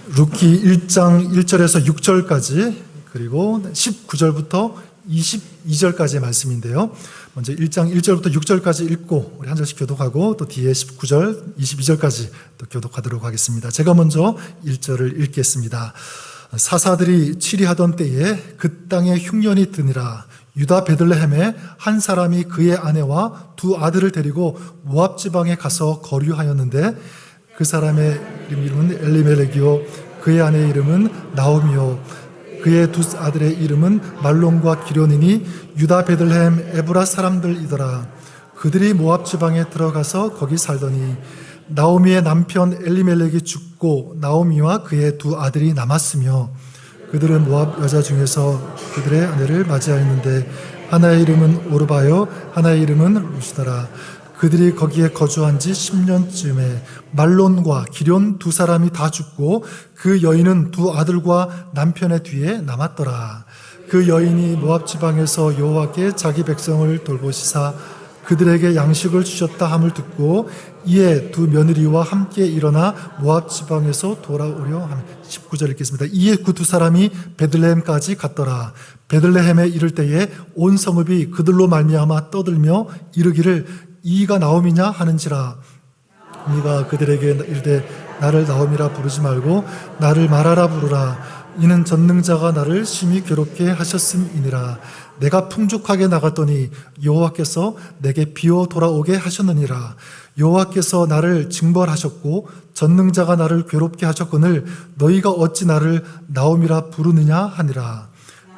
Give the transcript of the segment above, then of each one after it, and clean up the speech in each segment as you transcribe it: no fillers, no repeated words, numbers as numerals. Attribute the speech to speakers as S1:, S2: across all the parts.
S1: 룻기 1장 1절에서 6절까지 그리고 19절부터 22절까지의 말씀인데요. 먼저 1장 1절부터 6절까지 읽고 우리 한 절씩 교독하고 또 뒤에 19절, 22절까지 또 교독하도록 하겠습니다. 제가 먼저 1절을 읽겠습니다. 사사들이 치리하던 때에 그 땅에 흉년이 드니라. 유다 베들레헴에 한 사람이 그의 아내와 두 아들을 데리고 모압 지방에 가서 거류하였는데 그 사람의 이름은 엘리멜렉이요 그의 아내의 이름은 나오미요 그의 두 아들의 이름은 말론과 기련이니 유다 베들레헴 에브라 사람들이더라. 그들이 모압 지방에 들어가서 거기 살더니 나오미의 남편 엘리멜렉이 죽고 나오미와 그의 두 아들이 남았으며 그들은 모압 여자 중에서 그들의 아내를 맞이하였는데 하나의 이름은 오르바요 하나의 이름은 루시더라. 그들이 거기에 거주한 지 10년쯤에 말론과 기련 두 사람이 다 죽고 그 여인은 두 아들과 남편의 뒤에 남았더라. 그 여인이 모압 지방에서 여호와께 자기 백성을 돌보시사 그들에게 양식을 주셨다 함을 듣고 이에 두 며느리와 함께 일어나 모압 지방에서 돌아오려 하며 19절 읽겠습니다. 이에 그 두 사람이 베들레헴까지 갔더라. 베들레헴에 이를 때에 온 성읍이 그들로 말미암아 떠들며 이르기를 이가 나오미냐 하는지라. 네가 그들에게 이르되 나를 나오미라 부르지 말고 나를 마라라 부르라. 이는 전능자가 나를 심히 괴롭게 하셨음이니라. 내가 풍족하게 나갔더니 여호와께서 내게 비어 돌아오게 하셨느니라. 여호와께서 나를 징벌하셨고 전능자가 나를 괴롭게 하셨거늘 너희가 어찌 나를 나오미라 부르느냐 하니라.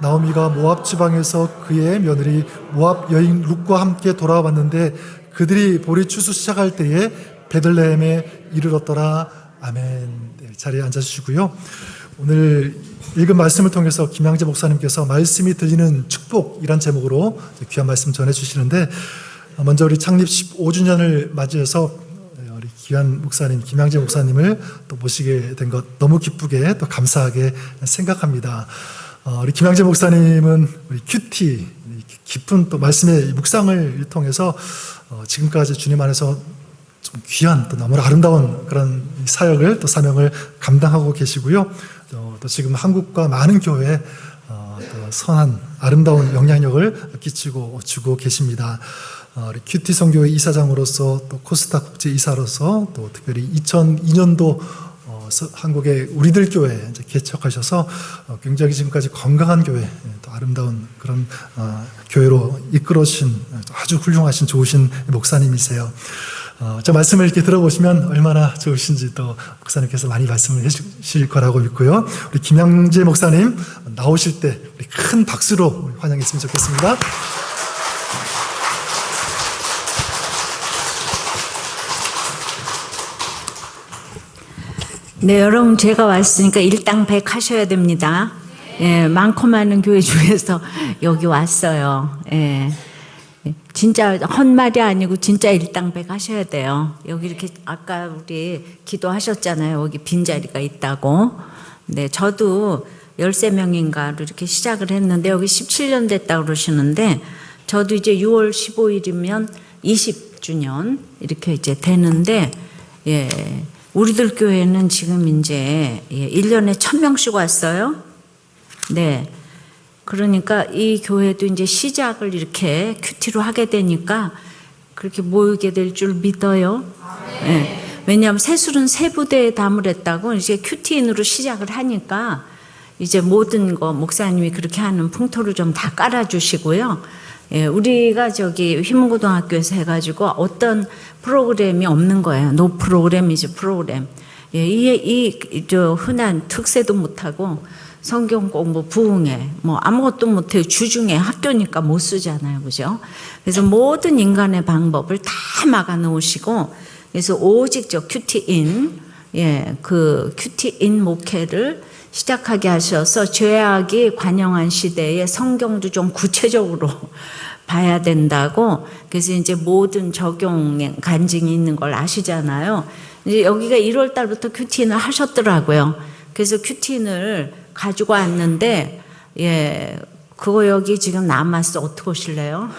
S1: 나오미가 모압 지방에서 그의 며느리 모압 여인 룻과 함께 돌아왔는데 그들이 보리 추수 시작할 때에 베들레헴에 이르렀더라. 아멘. 네, 자리에 앉아주시고요. 오늘 읽은 말씀을 통해서 김양재 목사님께서 말씀이 들리는 축복이란 제목으로 귀한 말씀 전해주시는데 먼저 우리 창립 15주년을 맞이해서 우리 귀한 목사님 김양재 목사님을 또 모시게 된 것 너무 기쁘게 또 감사하게 생각합니다. 우리 김양재 목사님은 우리 큐티 깊은 또 말씀의 묵상을 통해서 지금까지 주님 안에서 좀 귀한 또 너무나 아름다운 그런 사역을 또 사명을 감당하고 계시고요. 또 지금 한국과 많은 교회에 또 선한 아름다운 영향력을 끼치고 주고 계십니다. 우리 큐티 선교회 이사장으로서 또 코스타 국제 이사로서 또 특별히 2002년도 한국의 우리들 교회 이제 개척하셔서 굉장히 지금까지 건강한 교회 또 아름다운 그런 교회로 이끌어주신 아주 훌륭하신 좋으신 목사님이세요. 저 말씀을 이렇게 들어보시면 얼마나 좋으신지 또 목사님께서 많이 말씀을 해주실 거라고 믿고요. 우리 김양재 목사님 나오실 때 우리 큰 박수로 환영했으면 좋겠습니다.
S2: 네, 여러분 제가 왔으니까 일당백 하셔야 됩니다. 예, 많고 많은 교회 중에서 여기 왔어요. 예. 진짜 헛말이 아니고 진짜 일당백 하셔야 돼요. 여기 이렇게 아까 우리 기도하셨잖아요. 여기 빈자리가 있다고. 네, 저도 13명인가로 이렇게 시작을 했는데 여기 17년 됐다고 그러시는데 저도 이제 6월 15일이면 20주년 이렇게 이제 되는데 예. 우리들 교회는 지금 이제 1년에 1000명씩 왔어요. 네. 그러니까 이 교회도 이제 시작을 이렇게 큐티로 하게 되니까 그렇게 모이게 될 줄 믿어요. 네. 왜냐하면 새술은 세 부대에 담으랬다고 이제 큐티인으로 시작을 하니까 이제 모든 거 목사님이 그렇게 하는 풍토를 좀 다 깔아주시고요. 예, 우리가 저기 휘문고등학교에서 해가지고 어떤 프로그램이 없는 거예요. 노 프로그램이지 프로그램. 예, 저 흔한 특세도 못하고 성경 공부, 부흥회, 뭐 아무것도 못해요. 주중에 학교니까 못 쓰잖아요. 그죠? 그래서 모든 인간의 방법을 다 막아 놓으시고, 그래서 오직 저 큐티인, 예, 그 큐티인 목회를 시작하게 하셔서 죄악이 관영한 시대에 성경도 좀 구체적으로 봐야 된다고. 그래서 이제 모든 적용 간증이 있는 걸 아시잖아요. 이제 여기가 1월 달부터 큐티인을 하셨더라고요. 그래서 큐티인을 가지고 왔는데, 예, 그거 여기 지금 남았어. 어떻게 오실래요?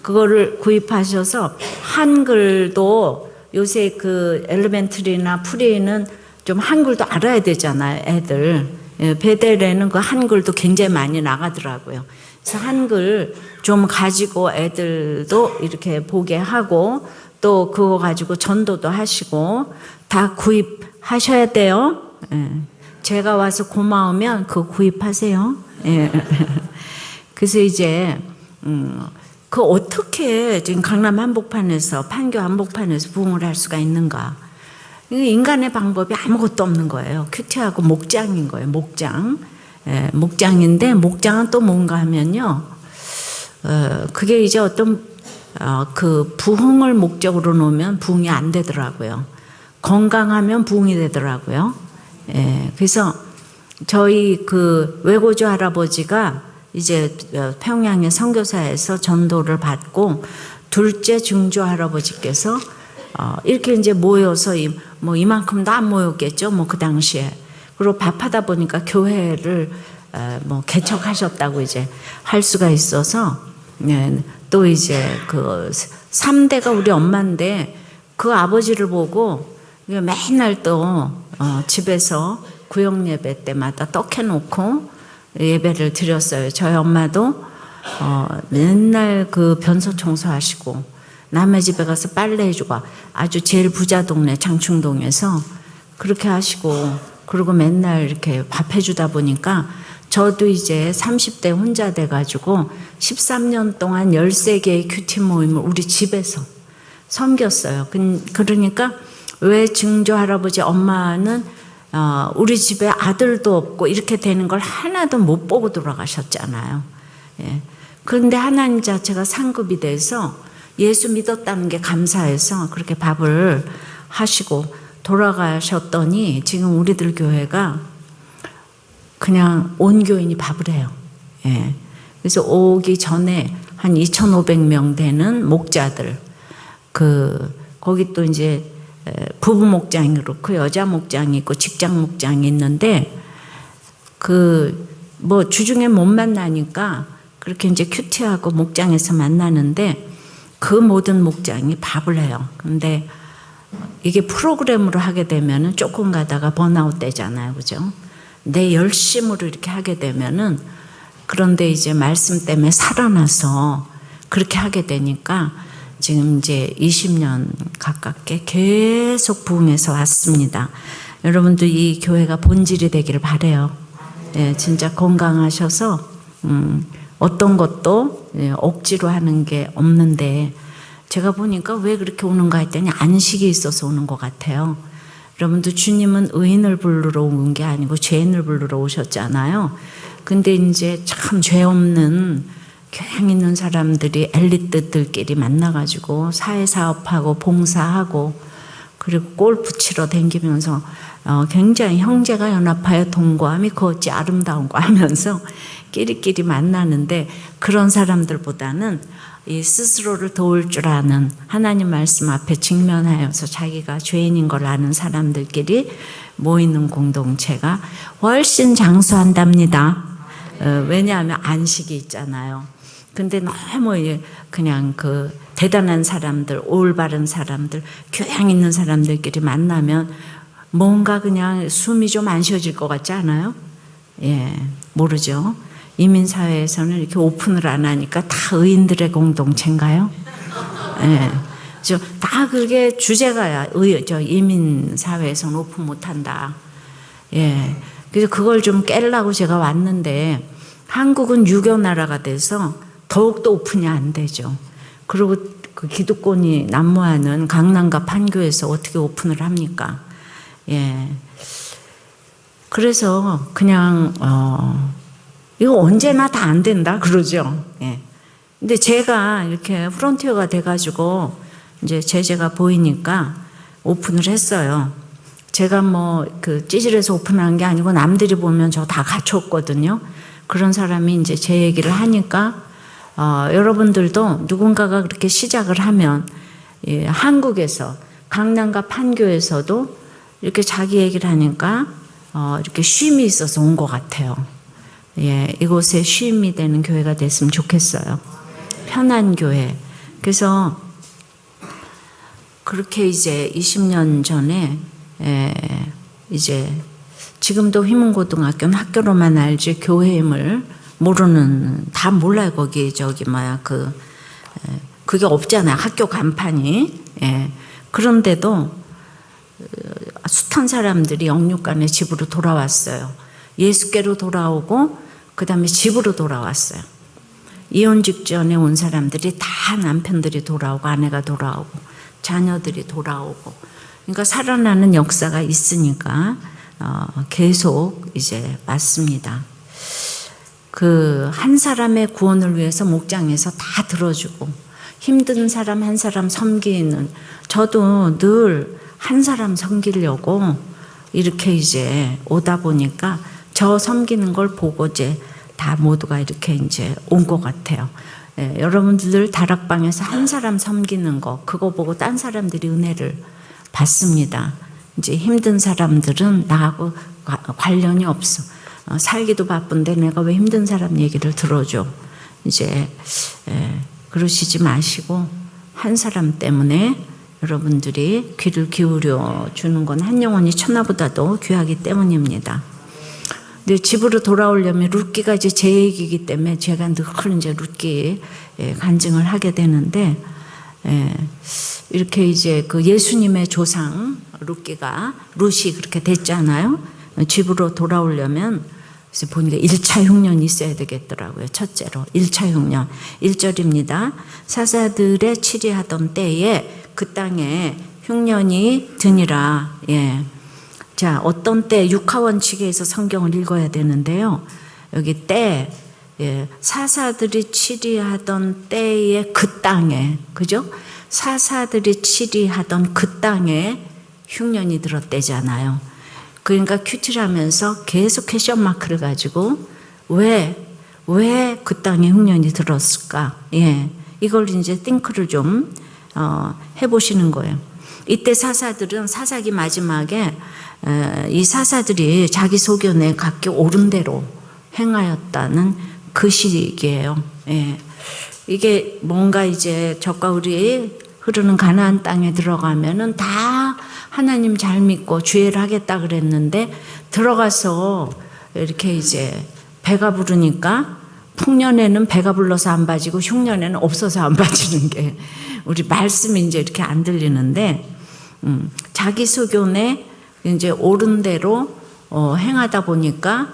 S2: 그거를 구입하셔서 한글도 요새 그 엘리멘터리나 프리는 좀 한글도 알아야 되잖아요, 애들. 예, 베델에는 그 한글도 굉장히 많이 나가더라고요. 그래서 한글 좀 가지고 애들도 이렇게 보게 하고 또 그거 가지고 전도도 하시고 다 구입하셔야 돼요. 예. 제가 와서 고마우면 그거 구입하세요. 예. 그래서 이제 그 어떻게 지금 강남 한복판에서 판교 한복판에서 부흥을 할 수가 있는가? 인간의 방법이 아무것도 없는 거예요. 큐티하고 목장인 거예요. 목장. 예, 목장인데 목장은 또 뭔가 하면요. 그게 이제 어떤 그 부흥을 목적으로 놓으면 부흥이 안 되더라고요. 건강하면 부흥이 되더라고요. 예, 그래서 저희 그 외고조 할아버지가 이제 평양의 선교사에서 전도를 받고 둘째 증조 할아버지께서 이렇게 이제 모여서 뭐 이만큼도 안 모였겠죠. 뭐 그 당시에. 그리고 밥하다 보니까 교회를 뭐 개척하셨다고 이제 할 수가 있어서 또 이제 그 3대가 우리 엄마인데 그 아버지를 보고 맨날 또 집에서 구역 예배 때마다 떡 해놓고 예배를 드렸어요. 저희 엄마도 맨날 그 변소 청소하시고 남의 집에 가서 빨래 해주고 아주 제일 부자 동네 장충동에서 그렇게 하시고 그리고 맨날 이렇게 밥 해주다 보니까 저도 이제 30대 혼자 돼가지고 13년 동안 13개의 큐티 모임을 우리 집에서 섬겼어요. 그러니까 왜 증조 할아버지 엄마는 우리 집에 아들도 없고 이렇게 되는 걸 하나도 못 보고 돌아가셨잖아요. 예. 그런데 하나님 자체가 상급이 돼서 예수 믿었다는 게 감사해서 그렇게 밥을 하시고 돌아가셨더니 지금 우리들 교회가 그냥 온 교인이 밥을 해요. 예. 그래서 오기 전에 한 2,500명 되는 목자들, 거기 또 이제 부부 목장이 그렇고 여자 목장이 있고 직장 목장이 있는데 뭐 주중에 못 만나니까 그렇게 이제 큐티하고 목장에서 만나는데 그 모든 목장이 밥을 해요. 근데 이게 프로그램으로 하게 되면은 조금 가다가 번아웃 되잖아요. 그죠? 내 열심으로 이렇게 하게 되면은 그런데 이제 말씀 때문에 살아나서 그렇게 하게 되니까 지금 이제 20년 가깝게 계속 부흥해서 왔습니다. 여러분도 이 교회가 본질이 되기를 바라요. 예, 진짜 건강하셔서 어떤 것도 억지로 하는 게 없는데 제가 보니까 왜 그렇게 오는가 했더니 안식이 있어서 오는 것 같아요. 여러분도 주님은 의인을 부르러 온 게 아니고 죄인을 부르러 오셨잖아요. 근데 이제 참 죄 없는 교양 있는 사람들이 엘리트들끼리 만나가지고 사회사업하고 봉사하고 그리고 골프 치러 다니면서 굉장히 형제가 연합하여 동거함이 그 어찌 아름다운 거 하면서 끼리끼리 만나는데 그런 사람들보다는 이 스스로를 도울 줄 아는 하나님 말씀 앞에 직면하여서 자기가 죄인인 걸 아는 사람들끼리 모이는 공동체가 훨씬 장수한답니다. 왜냐하면 안식이 있잖아요. 근데 너무 그냥 그 대단한 사람들, 올바른 사람들, 교양 있는 사람들끼리 만나면 뭔가 그냥 숨이 좀 안 쉬어질 것 같지 않아요? 예, 모르죠. 이민사회에서는 이렇게 오픈을 안 하니까 다 의인들의 공동체인가요? 예. 다 그게 주제가야. 이민사회에서는 오픈 못 한다. 예. 그래서 그걸 좀 깨려고 제가 왔는데 한국은 유교 나라가 돼서 더욱더 오픈이 안 되죠. 그리고 그 기득권이 난무하는 강남과 판교에서 어떻게 오픈을 합니까? 예. 그래서 그냥, 이거 언제나 다 안 된다 그러죠. 예. 근데 제가 이렇게 프론티어가 돼가지고 이제 제재가 보이니까 오픈을 했어요. 제가 뭐 그 찌질해서 오픈한 게 아니고 남들이 보면 저 다 갖췄거든요. 그런 사람이 이제 제 얘기를 하니까 여러분들도 누군가가 그렇게 시작을 하면 예, 한국에서 강남과 판교에서도 이렇게 자기 얘기를 하니까 이렇게 쉼이 있어서 온 것 같아요. 예, 이곳에 쉼이 되는 교회가 됐으면 좋겠어요. 편한 교회. 그래서 그렇게 이제 20년 전에 이제 지금도 휘문고등학교는 학교로만 알지 교회임을 모르는, 다 몰라요. 거기 그게 없잖아요. 학교 간판이. 예. 그런데도 숱한 사람들이 영육간에 집으로 돌아왔어요. 예수께로 돌아오고 그 다음에 집으로 돌아왔어요. 이혼 직전에 온 사람들이 다 남편들이 돌아오고 아내가 돌아오고 자녀들이 돌아오고, 그러니까 살아나는 역사가 있으니까 계속 이제 왔습니다. 그 한 사람의 구원을 위해서 목장에서 다 들어주고 힘든 사람 한 사람 섬기는, 저도 늘 한 사람 섬기려고 이렇게 이제 오다 보니까 저 섬기는 걸 보고 이제 다 모두가 이렇게 이제 온 것 같아요. 예, 여러분들 다락방에서 한 사람 섬기는 거, 그거 보고 딴 사람들이 은혜를 받습니다. 이제 힘든 사람들은 나하고 관련이 없어. 살기도 바쁜데 내가 왜 힘든 사람 얘기를 들어줘. 이제 그러시지 마시고 한 사람 때문에 여러분들이 귀를 기울여 주는 건 한 영혼이 천하보다도 귀하기 때문입니다. 근데 집으로 돌아오려면 룻기가 이제 제 얘기이기 때문에 제가 늘 이제 룻기 간증을 하게 되는데, 이렇게 이제 그 예수님의 조상 룻이 그렇게 됐잖아요. 집으로 돌아오려면 그래서 보니까 1차 흉년이 있어야 되겠더라고요. 첫째로 1차 흉년 1절입니다. 사사들의 치리하던 때에 그 땅에 흉년이 드니라. 예. 자, 어떤 때 육하원칙에서 성경을 읽어야 되는데요. 여기 때, 예, 사사들이 치리하던 때에 그 땅에, 그죠? 사사들이 치리하던 그 땅에 흉년이 들었대잖아요. 그러니까 큐티를 하면서 계속 퀘션 마크를 가지고 왜 그 땅에 흉년이 들었을까? 예, 이걸 이제 띵크를 좀 해보시는 거예요. 이때 사사들은 사사기 마지막에 이 사사들이 자기 소견에 각기 옳은 대로 행하였다는 그 시기예요. 예. 이게 뭔가 이제 적과 우리 흐르는 가나안 땅에 들어가면은 다 하나님 잘 믿고 주의를 하겠다 그랬는데 들어가서 이렇게 이제 배가 부르니까 풍년에는 배가 불러서 안 빠지고 흉년에는 없어서 안 빠지는 게 우리 말씀이 이제 이렇게 안 들리는데, 자기 소견에 이제 옳은 대로 행하다 보니까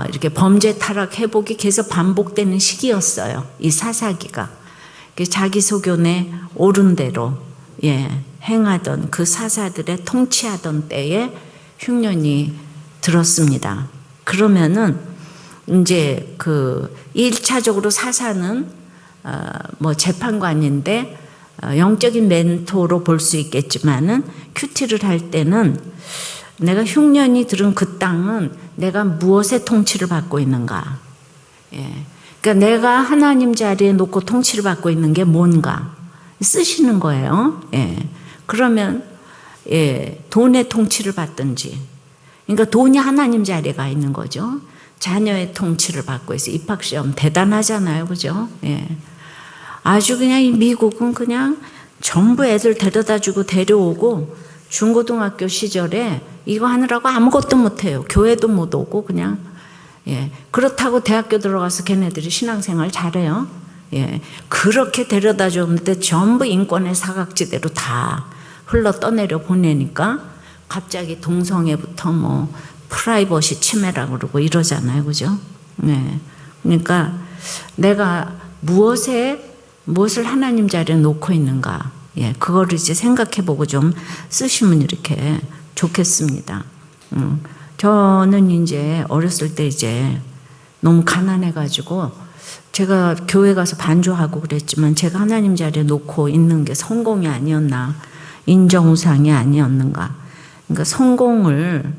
S2: 이렇게 범죄 타락 회복이 계속 반복되는 시기였어요. 이 사사기가. 자기 소견에 옳은 대로 행하던 그 사사들의 통치하던 때에 흉년이 들었습니다. 그러면은 이제 그 1차적으로 사사는 뭐 재판관인데 영적인 멘토로 볼 수 있겠지만은 큐티를 할 때는 내가 흉년이 들은 그 땅은 내가 무엇의 통치를 받고 있는가? 예. 그러니까 내가 하나님 자리에 놓고 통치를 받고 있는 게 뭔가 쓰시는 거예요. 예. 그러면 돈의 통치를 받든지, 그러니까 돈이 하나님 자리에 가 있는 거죠. 자녀의 통치를 받고 있어요. 입학시험 대단하잖아요, 그죠? 예. 아주 그냥 이 미국은 그냥 전부 애들 데려다주고 데려오고 중고등학교 시절에 이거 하느라고 아무것도 못해요. 교회도 못 오고 그냥. 예. 그렇다고 대학교 들어가서 걔네들이 신앙생활 잘해요. 예. 그렇게 데려다 줬는데 전부 인권의 사각지대로 다 흘러 떠내려 보내니까 갑자기 동성애부터 뭐 프라이버시 침해라고 그러고 이러잖아요. 그죠? 네. 그러니까 내가 무엇을 하나님 자리에 놓고 있는가. 예. 그거를 이제 생각해 보고 좀 쓰시면 이렇게 좋겠습니다. 저는 이제 어렸을 때 이제 너무 가난해가지고 제가 교회 가서 반주하고 그랬지만 제가 하나님 자리에 놓고 있는 게 성공이 아니었나, 인정우상이 아니었는가. 그러니까 성공을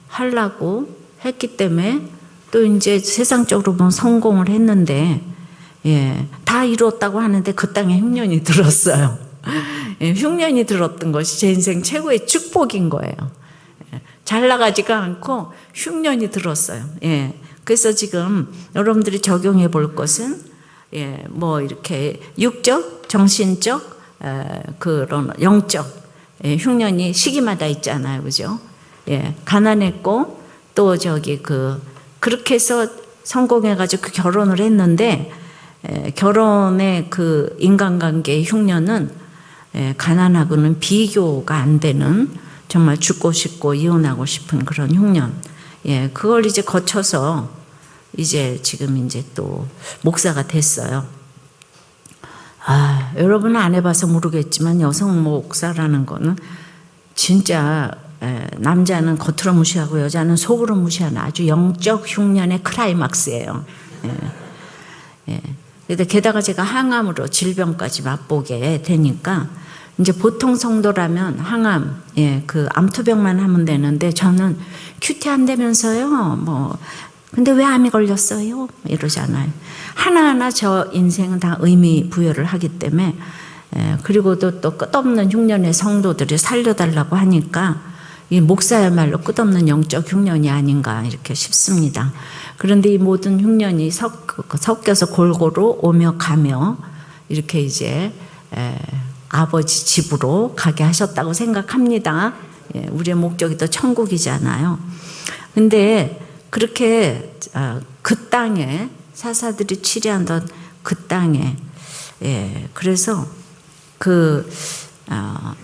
S2: 하려고 했기 때문에 또 이제 세상적으로 보면 성공을 했는데, 예, 다 이루었다고 하는데 그 땅에 흉년이 들었어요. 예, 흉년이 들었던 것이 제 인생 최고의 축복인 거예요. 잘 나가지가 않고 흉년이 들었어요. 예. 그래서 지금 여러분들이 적용해 볼 것은, 예, 뭐 이렇게 육적, 정신적, 그런 영적 흉년이 시기마다 있잖아요, 그죠? 예, 가난했고 또 그렇게 해서 성공해가지고 결혼을 했는데 결혼의 그 인간관계의 흉년은 가난하고는 비교가 안 되는 정말 죽고 싶고 이혼하고 싶은 그런 흉년. 예, 그걸 이제 거쳐서 이제 지금 이제 또 목사가 됐어요. 여러분은 안 해봐서 모르겠지만 여성 목사라는 거는 진짜 남자는 겉으로 무시하고 여자는 속으로 무시하는 아주 영적 흉년의 클라이막스예요. 근데 게다가 제가 항암으로 질병까지 맛보게 되니까 이제 보통 성도라면 항암, 그 암투병만 하면 되는데 저는 큐티 안 되면서요. 근데 왜 암이 걸렸어요? 이러잖아요. 하나하나 저 인생은 다 의미 부여를 하기 때문에 그리고 또 끝없는 흉년의 성도들이 살려달라고 하니까 이 목사야말로 끝없는 영적 흉년이 아닌가 이렇게 싶습니다. 그런데 이 모든 흉년이 섞여서 골고루 오며 가며 이렇게 이제 아버지 집으로 가게 하셨다고 생각합니다. 우리의 목적이 또 천국이잖아요. 근데 그렇게 그 땅에 사사들이 치리하던 그 땅에 그래서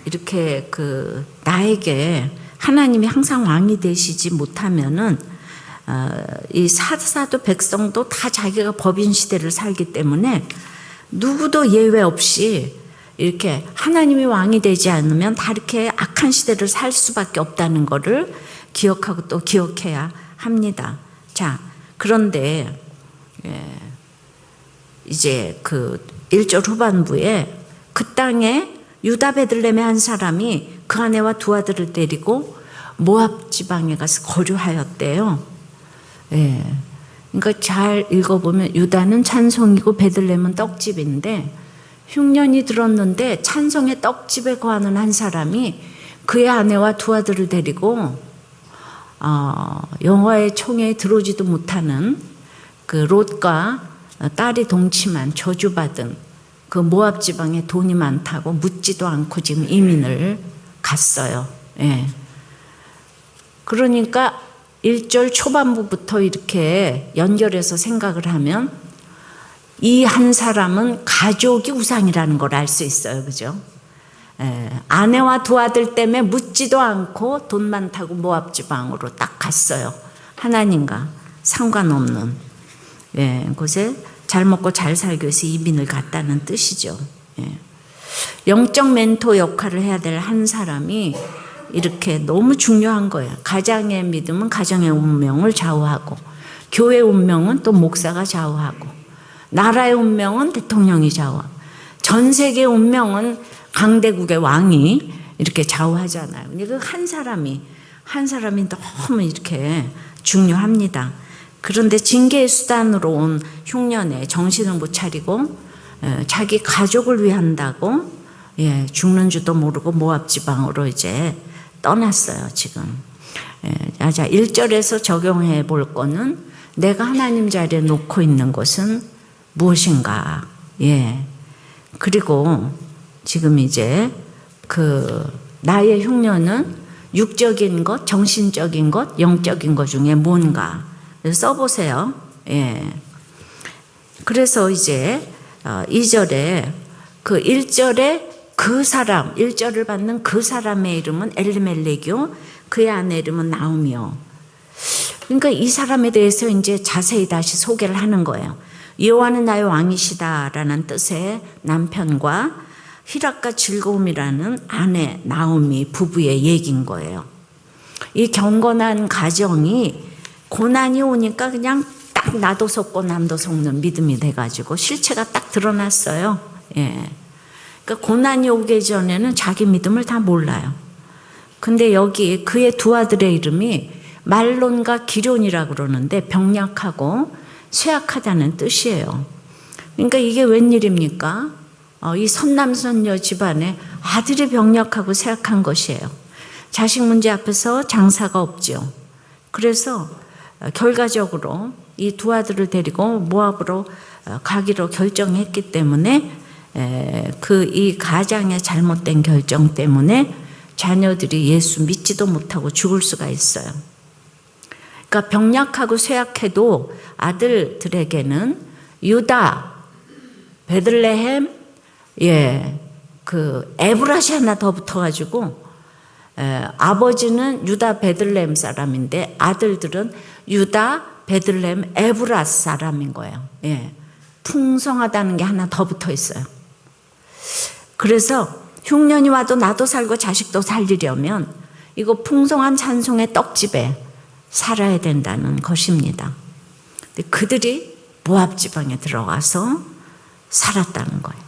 S2: 이렇게 나에게 하나님이 항상 왕이 되시지 못하면은 이 사사도 백성도 다 자기가 법인 시대를 살기 때문에 누구도 예외 없이 이렇게 하나님이 왕이 되지 않으면 다 이렇게 악한 시대를 살 수밖에 없다는 것을 기억하고 또 기억해야 합니다. 자, 그런데 이제 그 1절 후반부에 그 땅에 유다 베들레헴의 한 사람이 그 아내와 두 아들을 데리고 모압 지방에 가서 거류하였대요. 그러니까 잘 읽어보면 유다는 찬송이고 베들레헴은 떡집인데 흉년이 들었는데 찬송의 떡집에 거하는 한 사람이 그의 아내와 두 아들을 데리고 여호와의 총회에 들어오지도 못하는 그 롯과 딸이 동침한 저주받은 그 모압 지방에 돈이 많다고 묻지도 않고 지금 이민을 갔어요. 그러니까 1절 초반부부터 이렇게 연결해서 생각을 하면 이 한 사람은 가족이 우상이라는 걸 알 수 있어요. 그죠? 아내와 두 아들 때문에 묻지도 않고 돈 많다고 모압 지방으로 딱 갔어요. 하나님과 상관없는 곳에 잘 먹고 잘 살기 위해서 이민을 갔다는 뜻이죠. 영적 멘토 역할을 해야 될 한 사람이 이렇게 너무 중요한 거예요. 가정의 믿음은 가정의 운명을 좌우하고 교회 운명은 또 목사가 좌우하고 나라의 운명은 대통령이 좌우하고 전 세계 운명은 강대국의 왕이 이렇게 좌우하잖아요. 근데 그 한 사람이 너무 이렇게 중요합니다. 그런데 징계의 수단으로 온 흉년에 정신을 못 차리고 자기 가족을 위한다고 죽는 줄도 모르고 모압 지방으로 이제 떠났어요. 지금. 자, 1절에서 적용해 볼 거는 내가 하나님 자리에 놓고 있는 것은 무엇인가. 그리고 지금 이제 나의 흉년은 육적인 것, 정신적인 것, 영적인 것 중에 뭔가 써보세요. 그래서 이제 2절에 1절에 그 사람, 1절을 받는 그 사람의 이름은 엘리멜렉이요, 그의 아내 이름은 나오미요. 그러니까 이 사람에 대해서 이제 자세히 다시 소개를 하는 거예요. 여호와는 나의 왕이시다라는 뜻의 남편과 희락과 즐거움이라는 아내 나오미 부부의 얘기인 거예요. 이 경건한 가정이 고난이 오니까 그냥 딱 나도 속고 남도 속는 믿음이 돼가지고 실체가 딱 드러났어요. 그러니까 고난이 오기 전에는 자기 믿음을 다 몰라요. 근데 여기 그의 두 아들의 이름이 말론과 기론이라고 그러는데 병약하고 쇠약하다는 뜻이에요. 그러니까 이게 웬일입니까? 이 선남선녀 집안에 아들이 병약하고 쇠약한 것이에요. 자식 문제 앞에서 장사가 없죠. 그래서 결과적으로 이 두 아들을 데리고 모압으로 가기로 결정했기 때문에 이 가장의 잘못된 결정 때문에 자녀들이 예수 믿지도 못하고 죽을 수가 있어요. 그러니까 병약하고 쇠약해도 아들들에게는 유다, 베들레헴, 그 에브라시 하나 더 붙어가지고 아버지는 유다 베들레헴 사람인데 아들들은 유다 베들레헴 에브라 사람인 거예요. 풍성하다는 게 하나 더 붙어 있어요. 그래서 흉년이 와도 나도 살고 자식도 살리려면 이거 풍성한 찬송의 떡집에 살아야 된다는 것입니다. 근데 그들이 모압 지방에 들어가서 살았다는 거예요.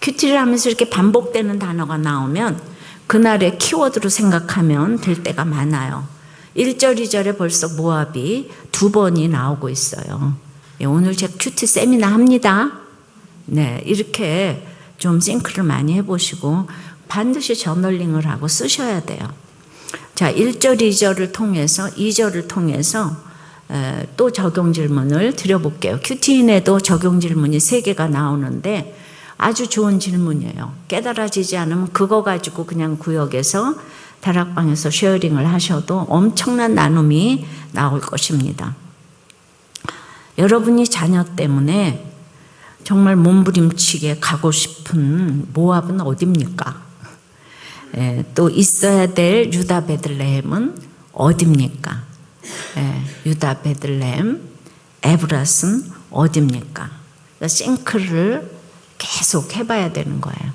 S2: 큐티를 하면서 이렇게 반복되는 단어가 나오면 그날의 키워드로 생각하면 될 때가 많아요. 1절, 2절에 벌써 모압이 2번이 나오고 있어요. 오늘 제가 큐티 세미나 합니다. 네, 이렇게 좀 싱크를 많이 해보시고 반드시 저널링을 하고 쓰셔야 돼요. 자, 1절, 2절을 통해서 2절을 통해서 또 적용 질문을 드려볼게요. 큐티인에도 적용 질문이 3개가 나오는데 아주 좋은 질문이에요. 깨달아지지 않으면 그거 가지고 그냥 구역에서 다락방에서 쉐어링을 하셔도 엄청난 나눔이 나올 것입니다. 여러분이 자녀 때문에 정말 몸부림치게 가고 싶은 모압은 어딥니까? 또 있어야 될 유다 베들레헴은 어딥니까? 유다 베들레헴, 에브라스는 어딥니까? 그러니까 싱크를 계속 해봐야 되는 거예요.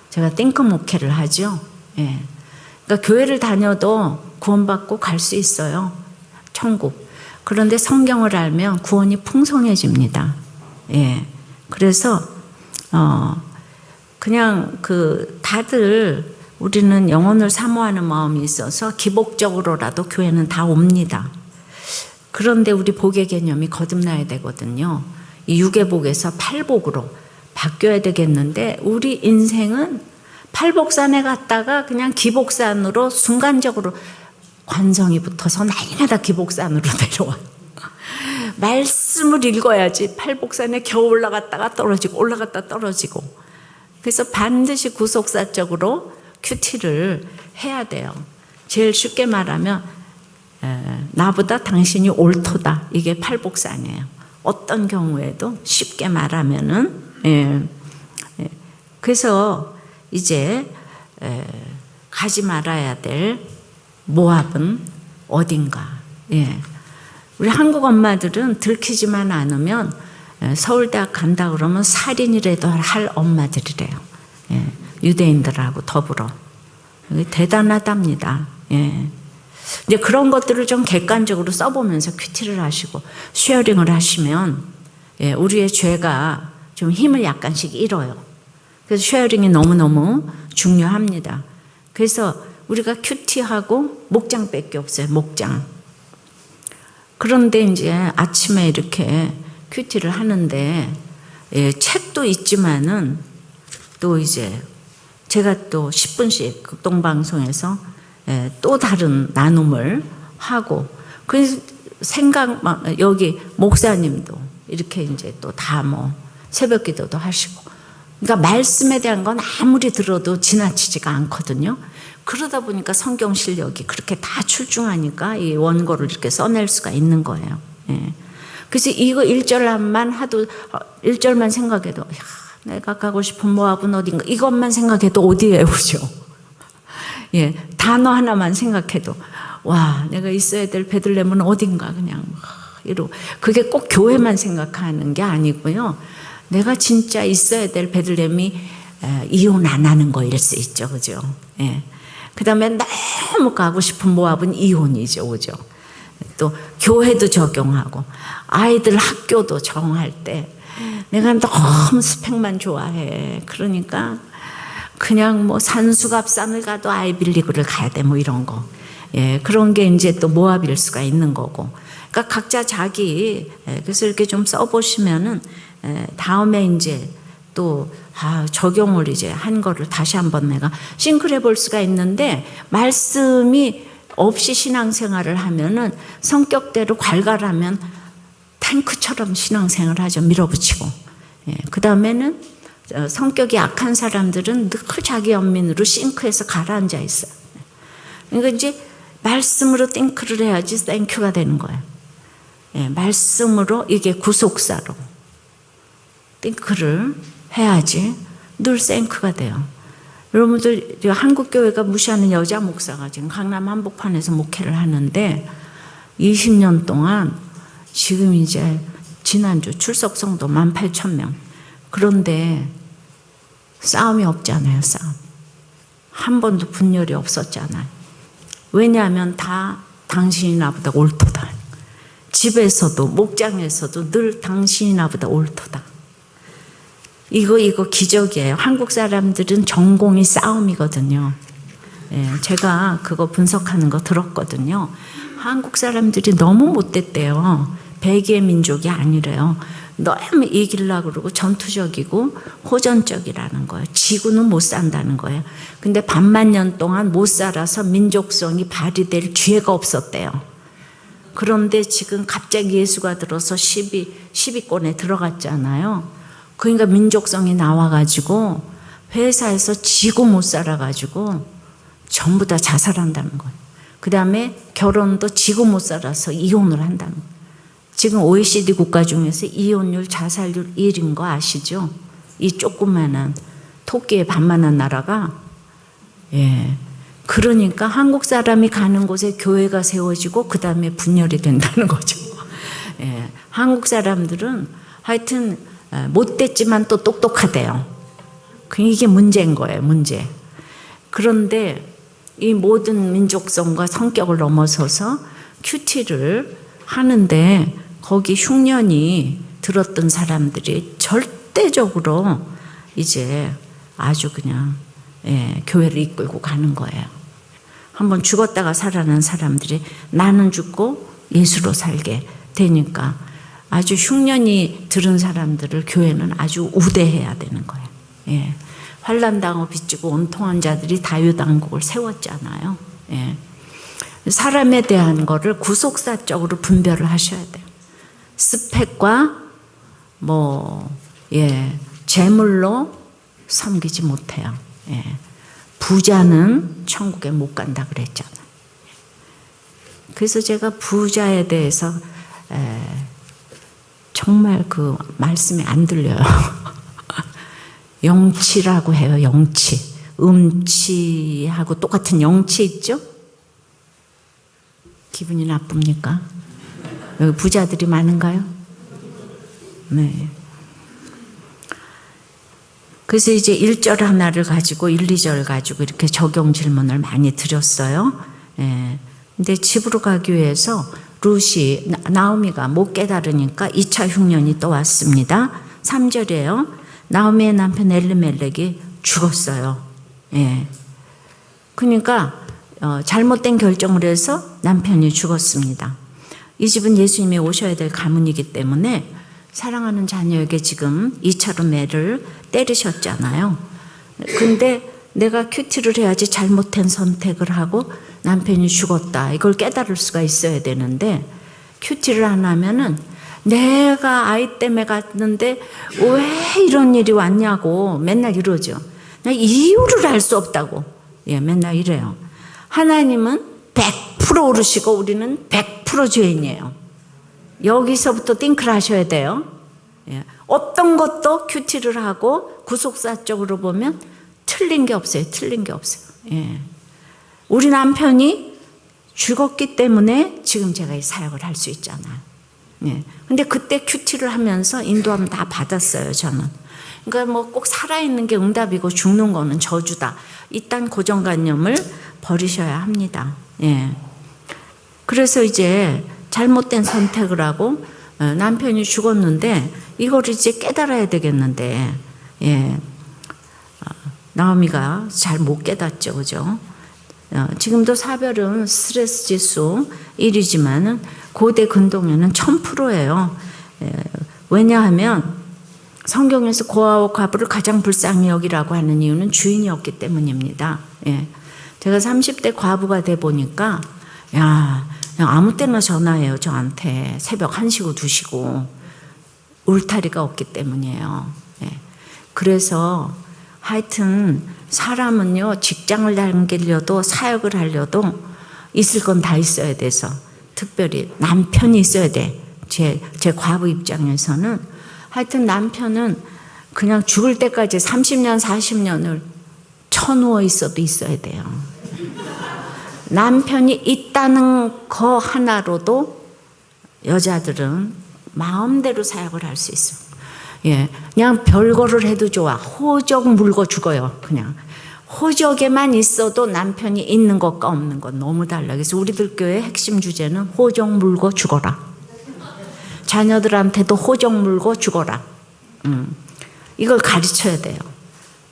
S2: 제가 띵크 목회를 하죠. 그러니까 교회를 다녀도 구원받고 갈 수 있어요. 천국. 그런데 성경을 알면 구원이 풍성해집니다. 그래서 그냥 다들 우리는 영혼을 사모하는 마음이 있어서 기복적으로라도 교회는 다 옵니다. 그런데 우리 복의 개념이 거듭나야 되거든요. 이 육의 복에서 팔복으로 바뀌어야 되겠는데 우리 인생은 팔복산에 갔다가 그냥 기복산으로 순간적으로 관성이 붙어서 날마다 기복산으로 내려와요. 말씀을 읽어야지 팔복산에 겨우 올라갔다가 떨어지고 올라갔다 떨어지고. 그래서 반드시 구속사적으로 큐티를 해야 돼요. 제일 쉽게 말하면 나보다 당신이 옳도다. 이게 팔복산이에요. 어떤 경우에도 쉽게 말하면은 그래서 이제 가지 말아야 될 모압은 어딘가. 우리 한국 엄마들은 들키지만 않으면 서울대학 간다 그러면 살인이라도 할 엄마들이래요. 유대인들하고 더불어. 대단하답니다. 이제 그런 것들을 좀 객관적으로 써보면서 큐티를 하시고 쉐어링을 하시면 우리의 죄가 좀 힘을 약간씩 잃어요. 그래서 쉐어링이 너무너무 중요합니다. 그래서 우리가 큐티하고 목장밖에 없어요. 목장. 그런데 이제 아침에 이렇게 큐티를 하는데 책도 있지만은 또 이제 제가 또 10분씩 극동방송에서 또 다른 나눔을 하고 그래서 여기 목사님도 이렇게 이제 또 다 새벽 기도도 하시고 그러니까 말씀에 대한 건 아무리 들어도 지나치지가 않거든요. 그러다 보니까 성경 실력이 그렇게 다 출중하니까 이 원고를 이렇게 써낼 수가 있는 거예요. 그래서 이거 1절만 하도 1절만 생각해도 야, 내가 가고 싶은 모압은 어딘가 이것만 생각해도 어디에 오죠. 단어 하나만 생각해도 와 내가 있어야 될 베들레헴은 어딘가 그냥 이러고 그게 꼭 교회만 생각하는 게 아니고요. 내가 진짜 있어야 될 베들레헴이 이혼 안 하는 거일 수 있죠. 그죠? 그 다음에 너무 가고 싶은 모압은 이혼이죠. 그죠? 또 교회도 적용하고 아이들 학교도 정할 때 내가 너무 스펙만 좋아해. 그러니까 그냥 산수갑산을 가도 아이빌리그를 가야 돼. 이런 거. 그런 게 이제 또 모압일 수가 있는 거고. 그러니까 각자 자기, 그래서 이렇게 좀 써보시면은, 다음에 이제 또, 적용을 이제 한 거를 다시 한번 내가 싱크를 해볼 수가 있는데, 말씀이 없이 신앙생활을 하면은 성격대로 괄괄하면 탱크처럼 신앙생활을 하죠. 밀어붙이고. 그 다음에는 성격이 약한 사람들은 늘 자기 연민으로 싱크에서 가라앉아 있어요. 그러니까 이제 말씀으로 띵크를 해야지 땡큐가 되는 거예요. 예, 말씀으로 이게 구속사로 띵크를 해야지 늘 땡크가 돼요. 여러분들 한국교회가 무시하는 여자 목사가 지금 강남 한복판에서 목회를 하는데 20년 동안 지금 이제 지난주 출석 성도 18,000명. 그런데 싸움이 없잖아요. 싸움. 한 번도 분열이 없었잖아요. 왜냐하면 다 당신이 나보다 옳도다. 집에서도 목장에서도 늘 당신이 나보다 옳도다. 이거 기적이에요. 한국 사람들은 전공이 싸움이거든요. 예, 제가 그거 분석하는 거 들었거든요. 한국 사람들이 너무 못됐대요. 배기의 민족이 아니래요. 너무 이기려고 그러고 전투적이고 호전적이라는 거예요. 지구는 못 산다는 거예요. 근데 반만 년 동안 못 살아서 민족성이 발휘될 기회가 없었대요. 그런데 지금 갑자기 예수가 들어서 10위권에 들어갔잖아요. 그러니까 민족성이 나와가지고 회사에서 지고 못 살아가지고 전부 다 자살한다는 거예요. 그 다음에 결혼도 지고 못 살아서 이혼을 한다는 거예요. 지금 OECD 국가 중에서 이혼율, 자살률 1인 거 아시죠? 이 조그마한 토끼의 반만한 나라가. 예. 그러니까 한국 사람이 가는 곳에 교회가 세워지고 그 다음에 분열이 된다는 거죠. 예. 한국 사람들은 하여튼 못됐지만 또 똑똑하대요. 이게 문제인 거예요, 문제. 그런데 이 모든 민족성과 성격을 넘어서서 큐티를 하는데 거기 흉년이 들었던 사람들이 절대적으로 이제 아주 그냥 교회를 이끌고 가는 거예요. 한번 죽었다가 살아난 사람들이 나는 죽고 예수로 살게 되니까 아주 흉년이 들은 사람들을 교회는 아주 우대해야 되는 거예요. 예. 환난당하고 빚지고 온통한 자들이 다윗왕국을 세웠잖아요. 예. 사람에 대한 거를 구속사적으로 분별을 하셔야 돼요. 스펙과 재물로 섬기지 못해요. 예. 부자는 천국에 못 간다 그랬잖아요. 그래서 제가 부자에 대해서 정말 그 말씀이 안 들려요. 영치라고 해요. 영치. 음치하고 똑같은 영치 있죠? 기분이 나쁩니까? 여기 부자들이 많은가요? 네. 그래서 이제 1절 하나를 가지고 1, 2절 가지고 이렇게 적용 질문을 많이 드렸어요. 예. 근데 집으로 가기 위해서 룻이, 나오미가 못 깨달으니까 2차 흉년이 또 왔습니다. 3절이에요. 나오미의 남편 엘리멜렉이 죽었어요. 예. 그러니까 잘못된 결정을 해서 남편이 죽었습니다. 이 집은 예수님이 오셔야 될 가문이기 때문에 사랑하는 자녀에게 지금 2차로 매를 때리셨잖아요. 근데 내가 큐티를 해야지 잘못된 선택을 하고 남편이 죽었다. 이걸 깨달을 수가 있어야 되는데 큐티를 안 하면은 내가 아이 때문에 갔는데 왜 이런 일이 왔냐고 맨날 이러죠. 나 이유를 알 수 없다고. 예, 맨날 이래요. 하나님은 100% 오르시고 우리는 100% 죄인이에요. 여기서부터 띵크를 하셔야 돼요. 예. 어떤 것도 큐티를 하고 구속사적으로 보면 틀린 게 없어요. 틀린 게 없어요. 예. 우리 남편이 죽었기 때문에 지금 제가 이 사역을 할 수 있잖아요. 예. 근데 그때 큐티를 하면서 인도함 다 받았어요, 저는. 그러니까 뭐 꼭 살아있는 게 응답이고 죽는 거는 저주다. 이딴 고정관념을 버리셔야 합니다. 예. 그래서 이제 잘못된 선택을 하고 남편이 죽었는데 이걸 이제 깨달아야 되겠는데, 예. 나오미가 잘 못 깨닫죠, 그죠? 지금도 사별은 스트레스 지수 1위지만 고대 근동에는 1000%예요. 왜냐하면 성경에서 고아와 과부를 가장 불쌍히 여기라고 하는 이유는 주인이었기 때문입니다. 예. 제가 30대 과부가 돼 보니까 야, 그냥 아무 때나 전화해요, 저한테. 새벽 1시고 2시고. 울타리가 없기 때문이에요. 예. 그래서 하여튼 사람은요, 직장을 다니려도 사역을 하려도 있을 건 다 있어야 돼서, 특별히 남편이 있어야 돼. 제 과부 입장에서는. 하여튼 남편은 그냥 죽을 때까지 30년, 40년을 쳐누워 있어도 있어야 돼요. 남편이 있다는 거 하나로도 여자들은 마음대로 사역을 할 수 있어요. 예, 그냥 별거를 해도 좋아. 호적 물고 죽어요. 그냥 호적에만 있어도 남편이 있는 것과 없는 것 너무 달라. 그래서 우리들 교회 핵심 주제는 호적 물고 죽어라. 자녀들한테도 호적 물고 죽어라. 이걸 가르쳐야 돼요.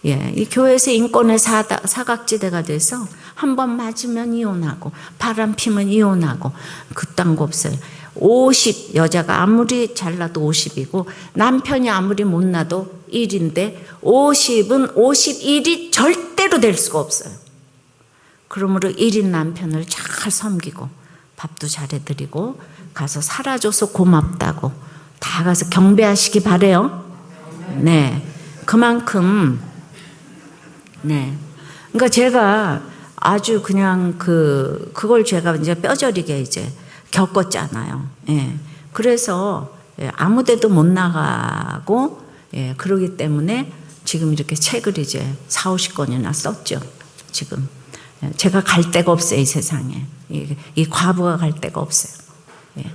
S2: 예, 이 교회에서 인권의 사각지대가 돼서 한 번 맞으면 이혼하고 바람 피면 이혼하고 그딴 거 없어요. 50, 여자가 아무리 잘나도 50이고 남편이 아무리 못나도 1인데 50은 51이 절대로 될 수가 없어요. 그러므로 1인 남편을 잘 섬기고 밥도 잘해드리고 가서 살아줘서 고맙다고 다 가서 경배하시기 바래요. 네, 그만큼 네, 그러니까 제가 아주 그냥 그걸 제가 이제 뼈저리게 이제 겪었잖아요. 예. 그래서 아무데도 못 나가고 예, 그러기 때문에 지금 이렇게 책을 이제 40-50권이나 썼죠. 지금 제가 갈 데가 없어요, 이 세상에. 이 과부가 갈 데가 없어요. 예.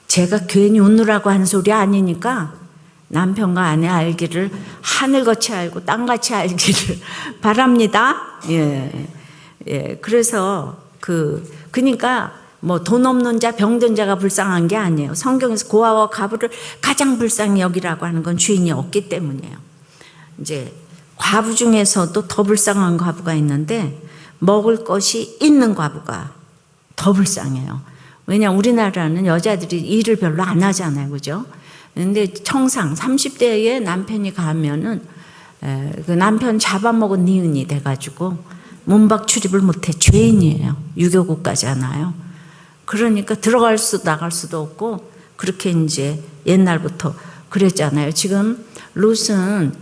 S2: 제가 괜히 웃느라고 한 소리 아니니까 남편과 아내 알기를 하늘같이 알고 땅같이 알기를 바랍니다. 예. 예. 그래서 그러니까 뭐 돈 없는 자, 병든 자가 불쌍한 게 아니에요. 성경에서 고아와 과부를 가장 불쌍히 여기라고 하는 건 주인이 없기 때문이에요. 이제 과부 중에서도 더 불쌍한 과부가 있는데 먹을 것이 있는 과부가 더 불쌍해요. 왜냐 우리나라는 여자들이 일을 별로 안 하잖아요. 그죠? 근데 청상 30대에 남편이 가면은 그 남편 잡아먹은 니은이 돼가지고 문밖 출입을 못해. 죄인이에요. 유교국가잖아요. 그러니까 들어갈 수도 나갈 수도 없고 그렇게 이제 옛날부터 그랬잖아요. 지금 룻은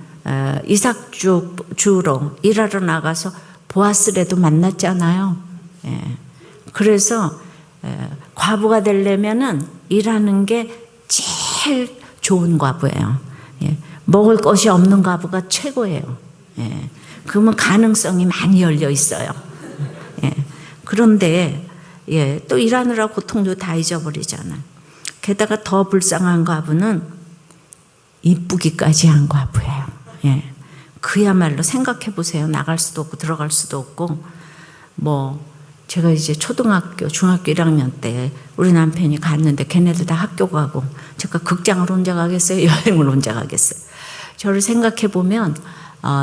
S2: 이삭 주로 일하러 나가서 보아스라도 만났잖아요. 예. 그래서 과부가 되려면은 일하는 게 제일 좋은 과부예요. 예. 먹을 것이 없는 과부가 최고예요. 예. 그러면 가능성이 많이 열려 있어요. 예. 그런데 예, 또 일하느라 고통도 다 잊어버리잖아요. 게다가 더 불쌍한 과부는 이쁘기까지 한 과부예요. 예. 그야말로 생각해 보세요. 나갈 수도 없고 들어갈 수도 없고 뭐 제가 이제 초등학교, 중학교 1학년 때 우리 남편이 갔는데 걔네들 다 학교 가고 제가 극장을 혼자 가겠어요? 여행을 혼자 가겠어요? 저를 생각해 보면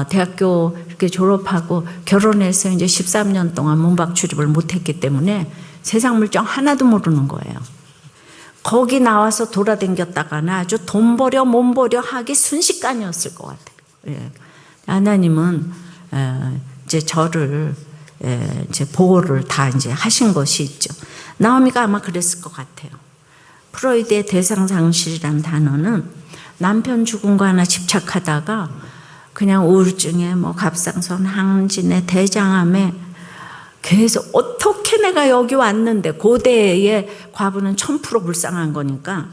S2: 대학교 이렇게 졸업하고 결혼해서 이제 13년 동안 문밖 출입을 못했기 때문에 세상 물정 하나도 모르는 거예요. 거기 나와서 돌아다녔다가는 아주 돈 버려 몸 버려 하기 순식간이었을 것 같아요. 예. 하나님은 이제 저를 이제 보호를 다 이제 하신 것이 있죠. 나오미가 아마 그랬을 것 같아요. 프로이드의 대상상실이라는 단어는 남편 죽은 거 하나 집착하다가 그냥 우울증에 뭐 갑상선, 항진에, 대장암에 계속 어떻게 내가 여기 왔는데 고대의 과부는 1000% 불쌍한 거니까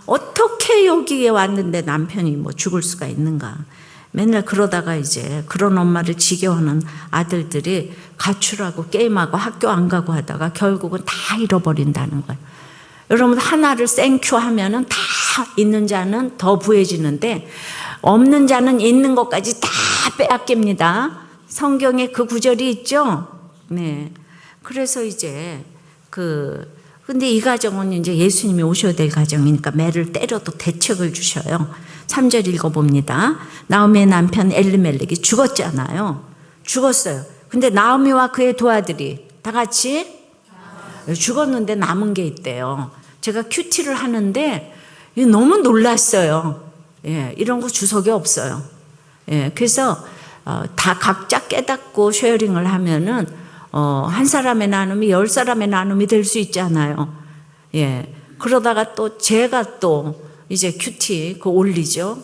S2: 어떻게 여기에 왔는데 남편이 뭐 죽을 수가 있는가. 맨날 그러다가 이제 그런 엄마를 지겨워하는 아들들이 가출하고 게임하고 학교 안 가고 하다가 결국은 다 잃어버린다는 거예요. 여러분 하나를 땡큐 하면은 다 있는 자는 더 부해지는데 없는 자는 있는 것까지 다 빼앗깁니다. 성경에 그 구절이 있죠. 네. 그래서 이제 근데 이 가정은 이제 예수님이 오셔야 될 가정이니까 매를 때려도 대책을 주셔요. 3절 읽어봅니다. 나오미의 남편 엘리멜렉이 죽었잖아요. 죽었어요. 근데 나오미와 그의 두 아들이 다 같이 죽었는데 남은 게 있대요. 제가 큐티를 하는데 너무 놀랐어요. 예, 이런 거 주석이 없어요. 예, 그래서 다 각자 깨닫고 쉐어링을 하면은 한 사람의 나눔이 10사람의 나눔이 될 수 있잖아요. 예, 그러다가 또 제가 또 이제 큐티 올리죠.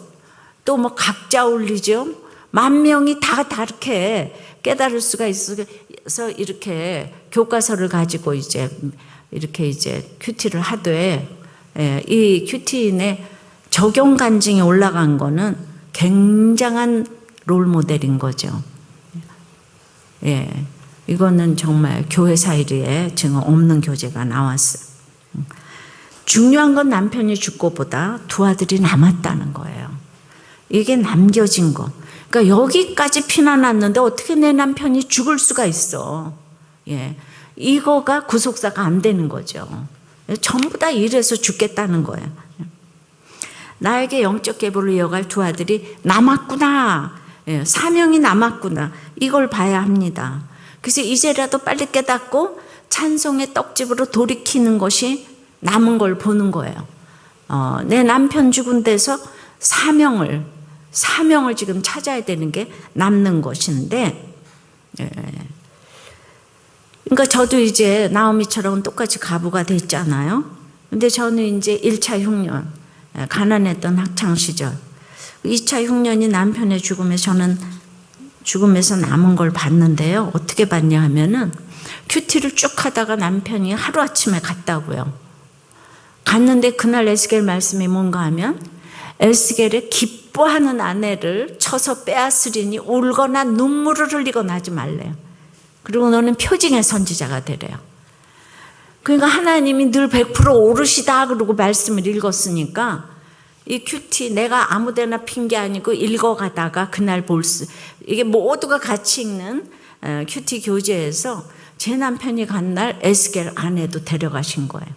S2: 또 뭐 각자 올리죠. 만 명이 다 다르게 깨달을 수가 있어서 이렇게 교과서를 가지고 이제 이렇게 이제 큐티를 하되, 이 큐티인의 적용 간증이 올라간 거는 굉장한 롤 모델인 거죠. 예, 이거는 정말 교회 사이에 지금 없는 교재가 나왔어요. 중요한 건 남편이 죽고보다 두 아들이 남았다는 거예요. 이게 남겨진 거. 그러니까 여기까지 피난왔는데 어떻게 내 남편이 죽을 수가 있어. 예, 이거가 구속사가 안 되는 거죠. 전부 다 이래서 죽겠다는 거예요. 나에게 영적 계보를 이어갈 두 아들이 남았구나. 예, 사명이 남았구나. 이걸 봐야 합니다. 그래서 이제라도 빨리 깨닫고 찬송의 떡집으로 돌이키는 것이 남은 걸 보는 거예요. 내 남편 죽은 데서 사명을 지금 찾아야 되는 게 남는 것인데, 예. 그러니까 저도 이제 나오미처럼 똑같이 가부가 됐잖아요. 근데 저는 이제 1차 흉년, 가난했던 학창시절, 2차 흉년이 남편의 죽음에 저는 죽음에서 남은 걸 봤는데요. 어떻게 봤냐 하면은 큐티를 쭉 하다가 남편이 하루아침에 갔다고요. 갔는데 그날 에스겔 말씀이 뭔가 하면 에스겔의 기뻐하는 아내를 쳐서 빼앗으리니 울거나 눈물을 흘리거나 하지 말래요. 그리고 너는 표징의 선지자가 되래요. 그러니까 하나님이 늘 100% 오르시다 그러고 말씀을 읽었으니까 이 큐티 내가 아무데나 핀 게 아니고 읽어가다가 그날 이게 모두가 같이 읽는 큐티 교재에서 제 남편이 간 날 에스겔 아내도 데려가신 거예요.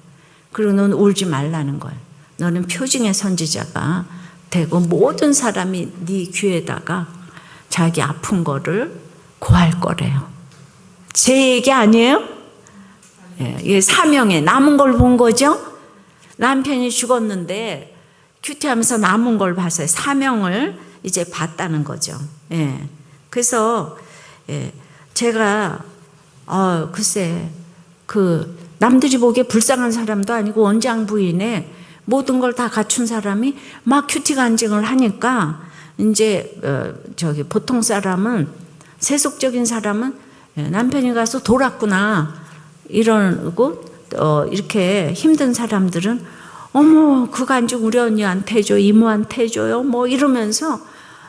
S2: 그리고 너는 울지 말라는 거예요. 너는 표징의 선지자가 되고 모든 사람이 네 귀에다가 자기 아픈 거를 고할 거래요. 제 얘기 아니에요? 예, 사명에 남은 걸 본 거죠. 남편이 죽었는데 큐티하면서 남은 걸 봤어요. 사명을 이제 봤다는 거죠. 예, 그래서 제가 글쎄 남들이 보기에 불쌍한 사람도 아니고 원장 부인의 모든 걸 다 갖춘 사람이 막 큐티 간증을 하니까 이제 보통 사람은 세속적인 사람은 남편이 가서 돌았구나 이러고 이렇게 힘든 사람들은 어머 그 간증 우리 언니한테 해줘 이모한테 해줘요 뭐 이러면서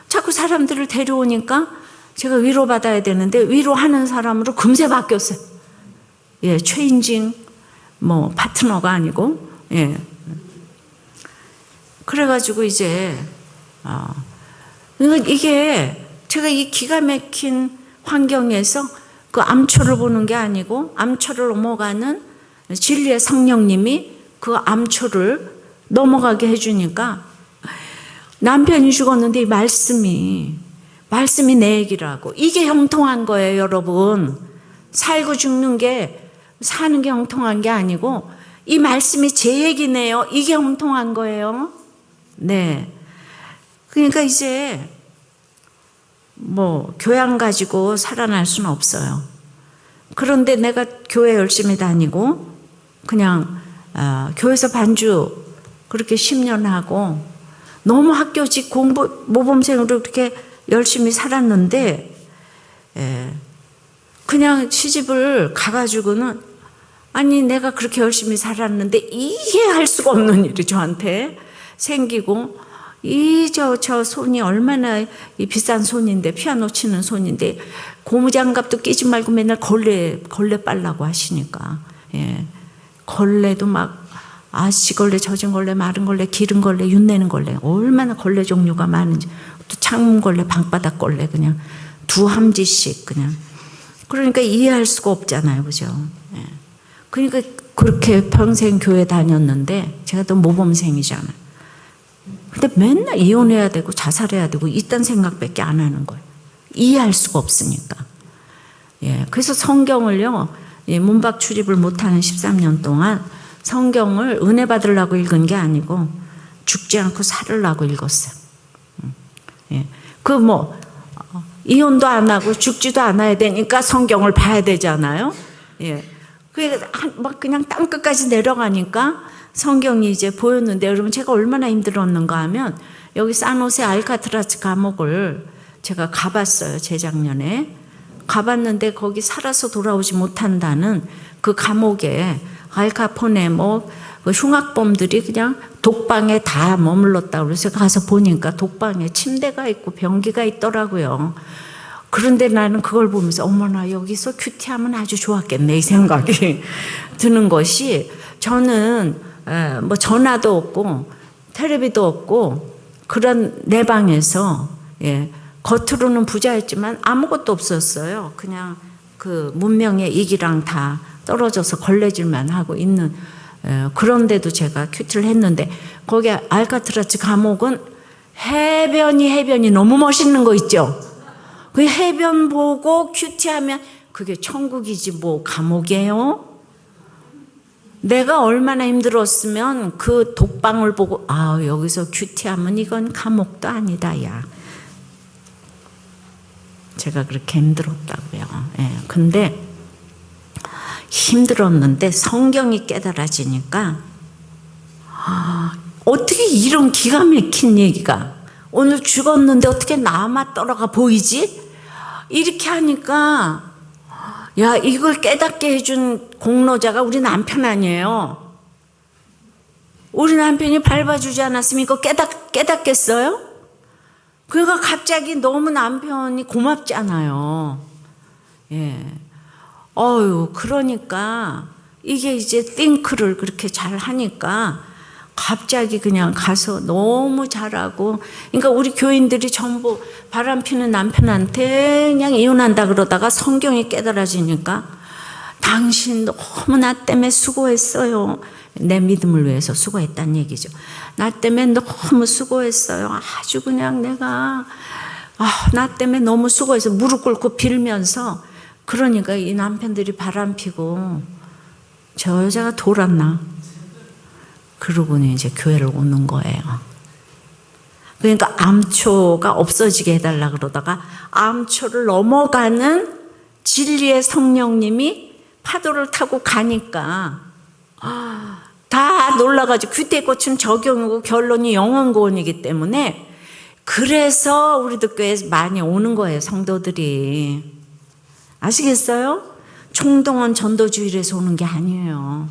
S2: 자꾸 사람들을 데려오니까 제가 위로받아야 되는데 위로하는 사람으로 금세 바뀌었어요. 예, 최인징 파트너가 아니고 예. 그래가지고 이제 이게 제가 이 기가 막힌 환경에서 그 암초를 보는 게 아니고 암초를 넘어가는 진리의 성령님이 그 암초를 넘어가게 해주니까 남편이 죽었는데 이 말씀이 내 얘기라고. 이게 형통한 거예요, 여러분. 살고 죽는 게 사는 게 형통한 게 아니고 이 말씀이 제 얘기네요. 이게 형통한 거예요. 네. 그러니까 이제 교양 가지고 살아날 수는 없어요. 그런데 내가 교회 열심히 다니고 그냥 교회에서 반주 그렇게 10년 하고 너무 학교직 공부 모범생으로 그렇게 열심히 살았는데 그냥 시집을 가가지고는 아니 내가 그렇게 열심히 살았는데 이해할 수가 없는 일이 저한테 생기고 저 손이 얼마나 이 비싼 손인데 피아노 치는 손인데 고무장갑도 끼지 말고 맨날 걸레 빨라고 하시니까 걸레도 막 아씨걸레, 젖은걸레, 마른걸레, 기른걸레, 윤내는 걸레 얼마나 걸레 종류가 많은지 또 창문걸레, 방바닥걸레 그냥 두 함지씩 그냥 그러니까 이해할 수가 없잖아요. 그죠? 그러니까 그렇게 평생 교회 다녔는데 제가 또 모범생이잖아요. 근데 맨날 이혼해야 되고 자살해야 되고 이딴 생각밖에 안 하는 거예요. 이해할 수가 없으니까. 그래서 성경을요, 문박 출입을 못하는 13년 동안 성경을 은혜 받으려고 읽은 게 아니고 죽지 않고 살으려고 읽었어요. 이혼도 안 하고 죽지도 않아야 되니까 성경을 봐야 되잖아요. 그러니까 막 그냥 땅끝까지 내려가니까 성경이 이제 보였는데 여러분 제가 얼마나 힘들었는가 하면 여기 산호세 알카트라즈 감옥을 제가 가봤어요. 재작년에. 가봤는데 거기 살아서 돌아오지 못한다는 그 감옥에 알카포네 그 흉악범들이 그냥 독방에 다 머물렀다고 그래서 가서 보니까 독방에 침대가 있고 변기가 있더라고요. 그런데 나는 그걸 보면서 어머나 여기서 큐티하면 아주 좋았겠네 이 생각이 드는 것이, 저는 뭐 전화도 없고 텔레비도 없고 그런 내 방에서 겉으로는 부자였지만 아무것도 없었어요. 그냥 그 문명의 이기랑 다 떨어져서 걸레질만 하고 있는, 그런데도 제가 큐티를 했는데 거기 알카트라즈 감옥은 해변이 너무 멋있는 거 있죠. 그 해변 보고 큐티하면 그게 천국이지 뭐 감옥이에요. 내가 얼마나 힘들었으면 그 독방을 보고 여기서 큐티하면 이건 감옥도 아니다 야. 제가 그렇게 힘들었다고요. 근데 힘들었는데 성경이 깨달아지니까 어떻게 이런 기가 막힌 얘기가 오늘 죽었는데 어떻게 남아떨어가 보이지? 이렇게 하니까 야, 이걸 깨닫게 해준 공로자가 우리 남편 아니에요. 우리 남편이 밟아주지 않았으면 이거 깨닫겠어요? 그러니까 갑자기 너무 남편이 고맙잖아요. 그러니까 이게 이제 띵크를 그렇게 잘 하니까 갑자기 그냥 가서 너무 잘하고, 그러니까 우리 교인들이 전부 바람피는 남편한테 그냥 이혼한다 그러다가 성경이 깨달아지니까 당신 너무 나 때문에 수고했어요. 내 믿음을 위해서 수고했다는 얘기죠. 나 때문에 너무 수고했어요. 아주 그냥 내가 나 때문에 너무 수고해서 무릎 꿇고 빌면서, 그러니까 이 남편들이 바람피고 저 여자가 돌았나? 그러고는 이제 교회를 오는 거예요. 그러니까 암초가 없어지게 해달라 그러다가 암초를 넘어가는 진리의 성령님이 파도를 타고 가니까 다 놀라가지고 큐티의 꽃은 적용이고 결론이 영원구원이기 때문에, 그래서 우리도 교회에 많이 오는 거예요. 성도들이. 아시겠어요? 총동원 전도주일에서 오는 게 아니에요.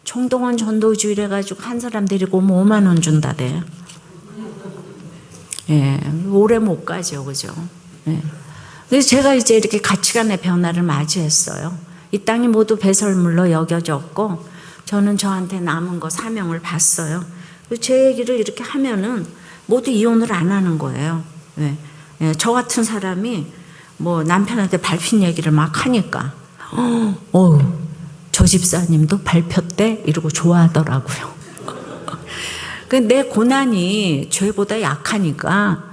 S2: 총동원 전도주일 해가지고 한 사람 데리고 오면 5만 원 준다대. 오래 못 가죠, 그죠? 그래서 제가 이제 이렇게 가치관의 변화를 맞이했어요. 이 땅이 모두 배설물로 여겨졌고, 저는 저한테 남은 거 사명을 봤어요. 제 얘기를 이렇게 하면은 모두 이혼을 안 하는 거예요. 저 같은 사람이 뭐 남편한테 밟힌 얘기를 막 하니까, 저 집사님도 밟혔대? 이러고 좋아하더라고요. 내 고난이 죄보다 약하니까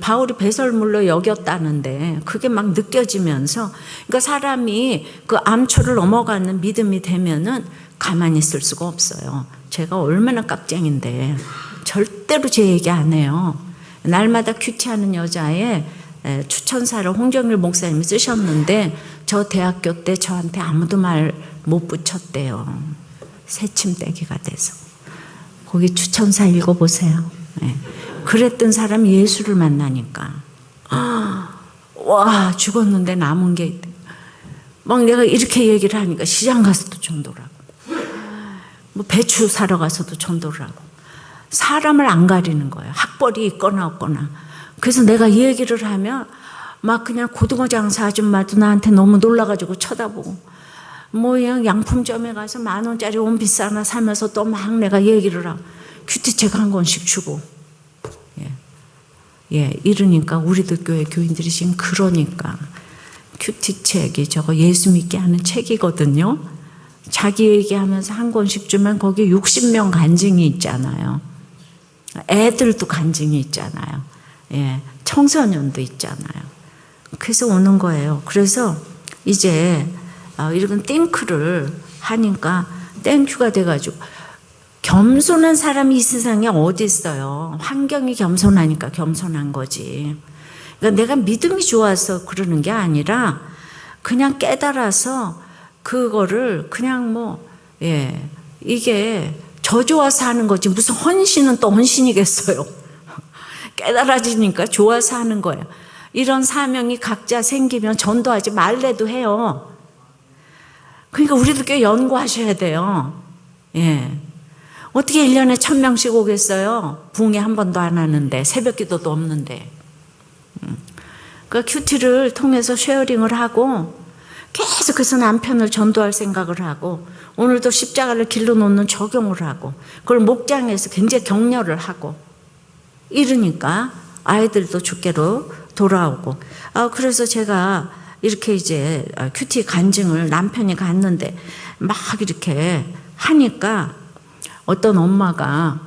S2: 바울이 배설물로 여겼다는데 그게 막 느껴지면서, 그러니까 사람이 그 암초를 넘어가는 믿음이 되면은 가만히 있을 수가 없어요. 제가 얼마나 깍쟁인데 절대로 제 얘기 안 해요. 날마다 큐티하는 여자의 추천사를 홍정일 목사님이 쓰셨는데 저 대학교 때 저한테 아무도 말 못 붙였대요. 새침대기가 돼서. 거기 추천사 읽어보세요. 그랬던 사람이 예수를 만나니까 와, 죽었는데 남은 게 있대. 막 내가 이렇게 얘기를 하니까 시장 가서도 전도를 하고 뭐 배추 사러 가서도 전도를 하고, 사람을 안 가리는 거예요. 학벌이 있거나 없거나. 그래서 내가 이 얘기를 하면 막 그냥 고등어 장사 아줌마도 나한테 너무 놀라가지고 쳐다보고, 뭐 그냥 양품점에 가서 10,000원짜리 옷 비싸 하나 사면서 또 막 내가 얘기를 하고 큐티책 한 권씩 주고. 이러니까 우리들 교회 교인들이 지금 그러니까 큐티책이 저거 예수 믿게 하는 책이거든요. 자기 얘기하면서 한 권씩 주면 거기 60명 간증이 있잖아요. 애들도 간증이 있잖아요. 청소년도 있잖아요. 그래서 오는 거예요. 그래서 이제 이런 땡큐를 하니까 땡큐가 돼가지고, 겸손한 사람이 이 세상에 어디 있어요. 환경이 겸손하니까 겸손한 거지. 그러니까 내가 믿음이 좋아서 그러는 게 아니라 그냥 깨달아서 그거를 그냥 이게 저 좋아서 하는 거지 무슨 헌신은 또 헌신이겠어요. 깨달아지니까 좋아서 하는 거예요. 이런 사명이 각자 생기면 전도하지 말래도 해요. 그러니까 우리도 꽤 연구하셔야 돼요. 예. 어떻게 1년에 1000명씩 오겠어요? 부흥회 한 번도 안 하는데, 새벽 기도도 없는데. 그 큐티를 통해서 쉐어링을 하고 계속해서 남편을 전도할 생각을 하고, 오늘도 십자가를 길러 놓는 적용을 하고, 그걸 목장에서 굉장히 격려를 하고 이러니까 아이들도 주께로 돌아오고. 그래서 제가 이렇게 이제 큐티 간증을 남편이 갔는데 막 이렇게 하니까 어떤 엄마가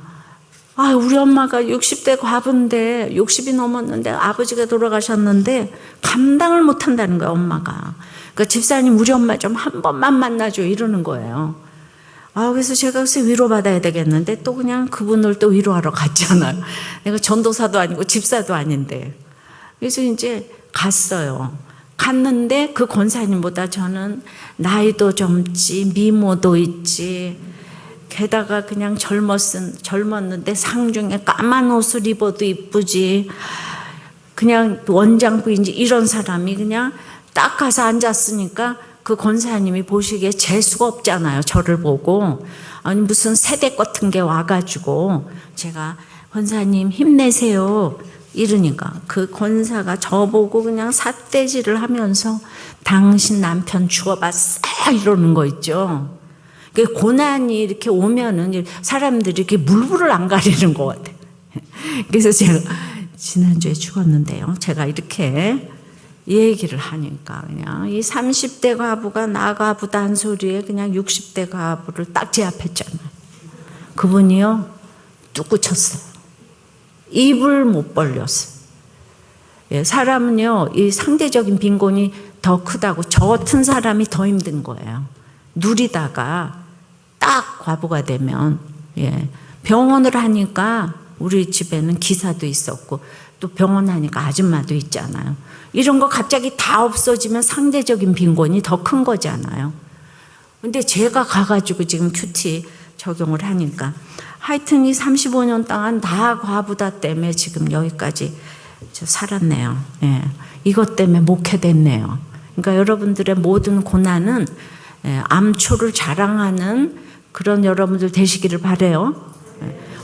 S2: 우리 엄마가 60대 과부인데 60이 넘었는데 아버지가 돌아가셨는데 감당을 못 한다는 거야, 엄마가. 그러니까 집사님 우리 엄마 좀 한 번만 만나줘 이러는 거예요. 그래서 제가 글쎄 위로받아야 되겠는데 또 그냥 그분을 또 위로하러 갔잖아요. 내가 전도사도 아니고 집사도 아닌데. 그래서 이제 갔어요. 갔는데 그 권사님보다 저는 나이도 젊지, 미모도 있지, 게다가 그냥 젊었는데 상중에 까만 옷을 입어도 이쁘지, 그냥 원장 부인지 이런 사람이 그냥 딱 가서 앉았으니까 그 권사님이 보시기에 재수가 없잖아요. 저를 보고. 아니 무슨 세대 같은 게 와가지고 제가 권사님 힘내세요 이러니까 그 권사가 저보고 그냥 삿대질을 하면서 당신 남편 죽어봤어 이러는 거 있죠. 고난이 이렇게 오면은 사람들이 이렇게 물불을 안 가리는 것 같아요. 그래서 제가 지난주에 죽었는데요. 제가 이렇게 얘기를 하니까 그냥 이 30대 과부가 나 과부다 한 소리에 그냥 60대 과부를 딱 제압했잖아요. 그분이요, 뚝 꽂혔어요. 입을 못 벌렸어요. 사람은요, 이 상대적인 빈곤이 더 크다고 저 같은 사람이 더 힘든 거예요. 누리다가 딱 과부가 되면, 병원을 하니까 우리 집에는 기사도 있었고 또 병원 하니까 아줌마도 있잖아요. 이런 거 갑자기 다 없어지면 상대적인 빈곤이 더 큰 거잖아요. 근데 제가 가가지고 지금 큐티 적용을 하니까 하여튼 이 35년 동안 다 과부다 때문에 지금 여기까지 살았네요. 이것 때문에 목회됐네요. 그러니까 여러분들의 모든 고난은 암초를 자랑하는 그런 여러분들 되시기를 바라요.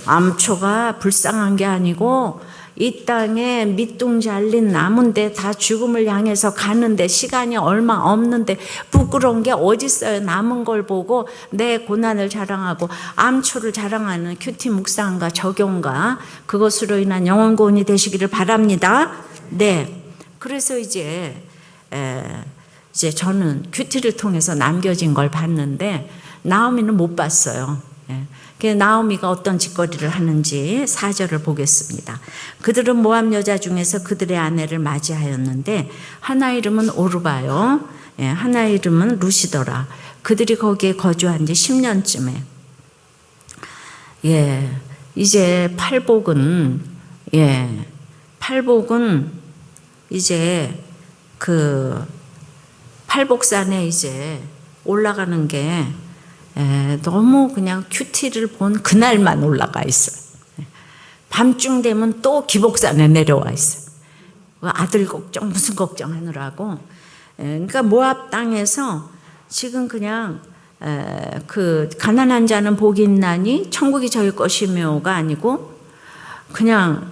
S2: 암초가 불쌍한 게 아니고 이 땅에 밑둥 잘린 나무인데 다 죽음을 향해서 가는데 시간이 얼마 없는데 부끄러운 게 어딨어요. 남은 걸 보고 내 고난을 자랑하고 암초를 자랑하는 큐티 묵상과 적용과 그것으로 인한 영혼 구원이 되시기를 바랍니다. 네. 그래서 이제 저는 큐티를 통해서 남겨진 걸 봤는데 나오미는 못 봤어요. 나오미가 어떤 짓거리를 하는지 4절을 보겠습니다. 그들은 모압 여자 중에서 그들의 아내를 맞이하였는데 하나 이름은 오르바요, 하나 이름은 루시더라. 그들이 거기에 거주한 지 10년쯤에 이제 팔복은 이제 그 팔복산에 이제 올라가는 게 너무 그냥 큐티를 본 그날만 올라가 있어요. 밤중 되면 또 기복산에 내려와 있어요. 아들 걱정 무슨 걱정하느라고. 그러니까 모압 땅에서 지금 그냥 그 가난한 자는 복이 있나니 천국이 저희 것이며가 아니고 그냥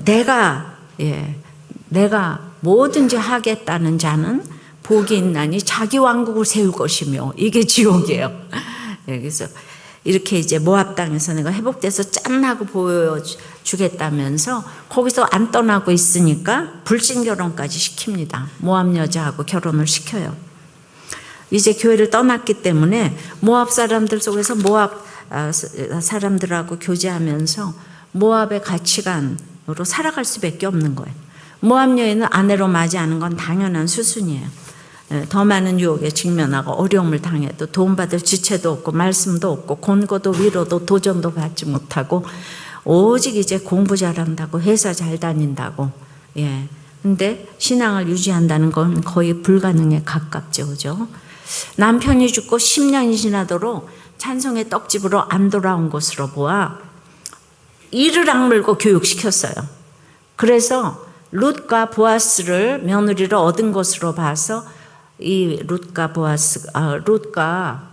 S2: 내가 뭐든지 하겠다는 자는 복이 있나니 자기 왕국을 세울 것이며 이게 지옥이에요. 그래서 이렇게 이제 모압 땅에서 내가 회복돼서 짠하고 보여주겠다면서 거기서 안 떠나고 있으니까 불신 결혼까지 시킵니다. 모압 여자하고 결혼을 시켜요. 이제 교회를 떠났기 때문에 모압 사람들 속에서 모압 사람들하고 교제하면서 모압의 가치관으로 살아갈 수밖에 없는 거예요. 모압 여인은 아내로 맞이하는 건 당연한 수순이에요. 더 많은 유혹에 직면하고 어려움을 당해도 도움받을 지체도 없고 말씀도 없고 권고도 위로도 도전도 받지 못하고 오직 이제 공부 잘한다고 회사 잘 다닌다고 근데 신앙을 유지한다는 건 거의 불가능에 가깝죠. 그죠? 남편이 죽고 10년이 지나도록 찬송의 떡집으로 안 돌아온 것으로 보아 이를 악물고 교육시켰어요. 그래서 룻과 보아스를 며느리로 얻은 것으로 봐서 이 룻과 보아스, 룻과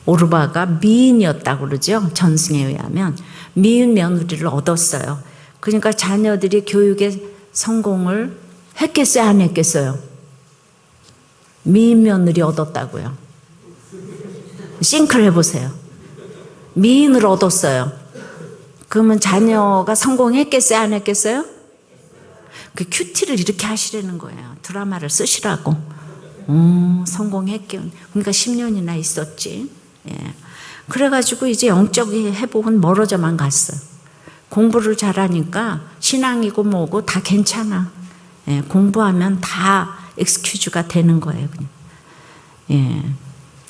S2: 오르바가 미인이었다고 그러죠. 전승에 의하면 미인 며느리를 얻었어요. 그러니까 자녀들이 교육에 성공을 했겠어요, 안 했겠어요? 미인 며느리 얻었다고요. 싱크를 해보세요. 미인을 얻었어요. 그러면 자녀가 성공했겠어요, 안 했겠어요? 그 큐티를 이렇게 하시라는 거예요. 드라마를 쓰시라고. 성공했겠. 그러니까 10년이나 있었지. 예. 그래가지고 이제 영적 회복은 멀어져만 갔어요. 공부를 잘하니까 신앙이고 뭐고 다 괜찮아. 예. 공부하면 다 엑스큐즈가 되는 거예요. 그냥. 예.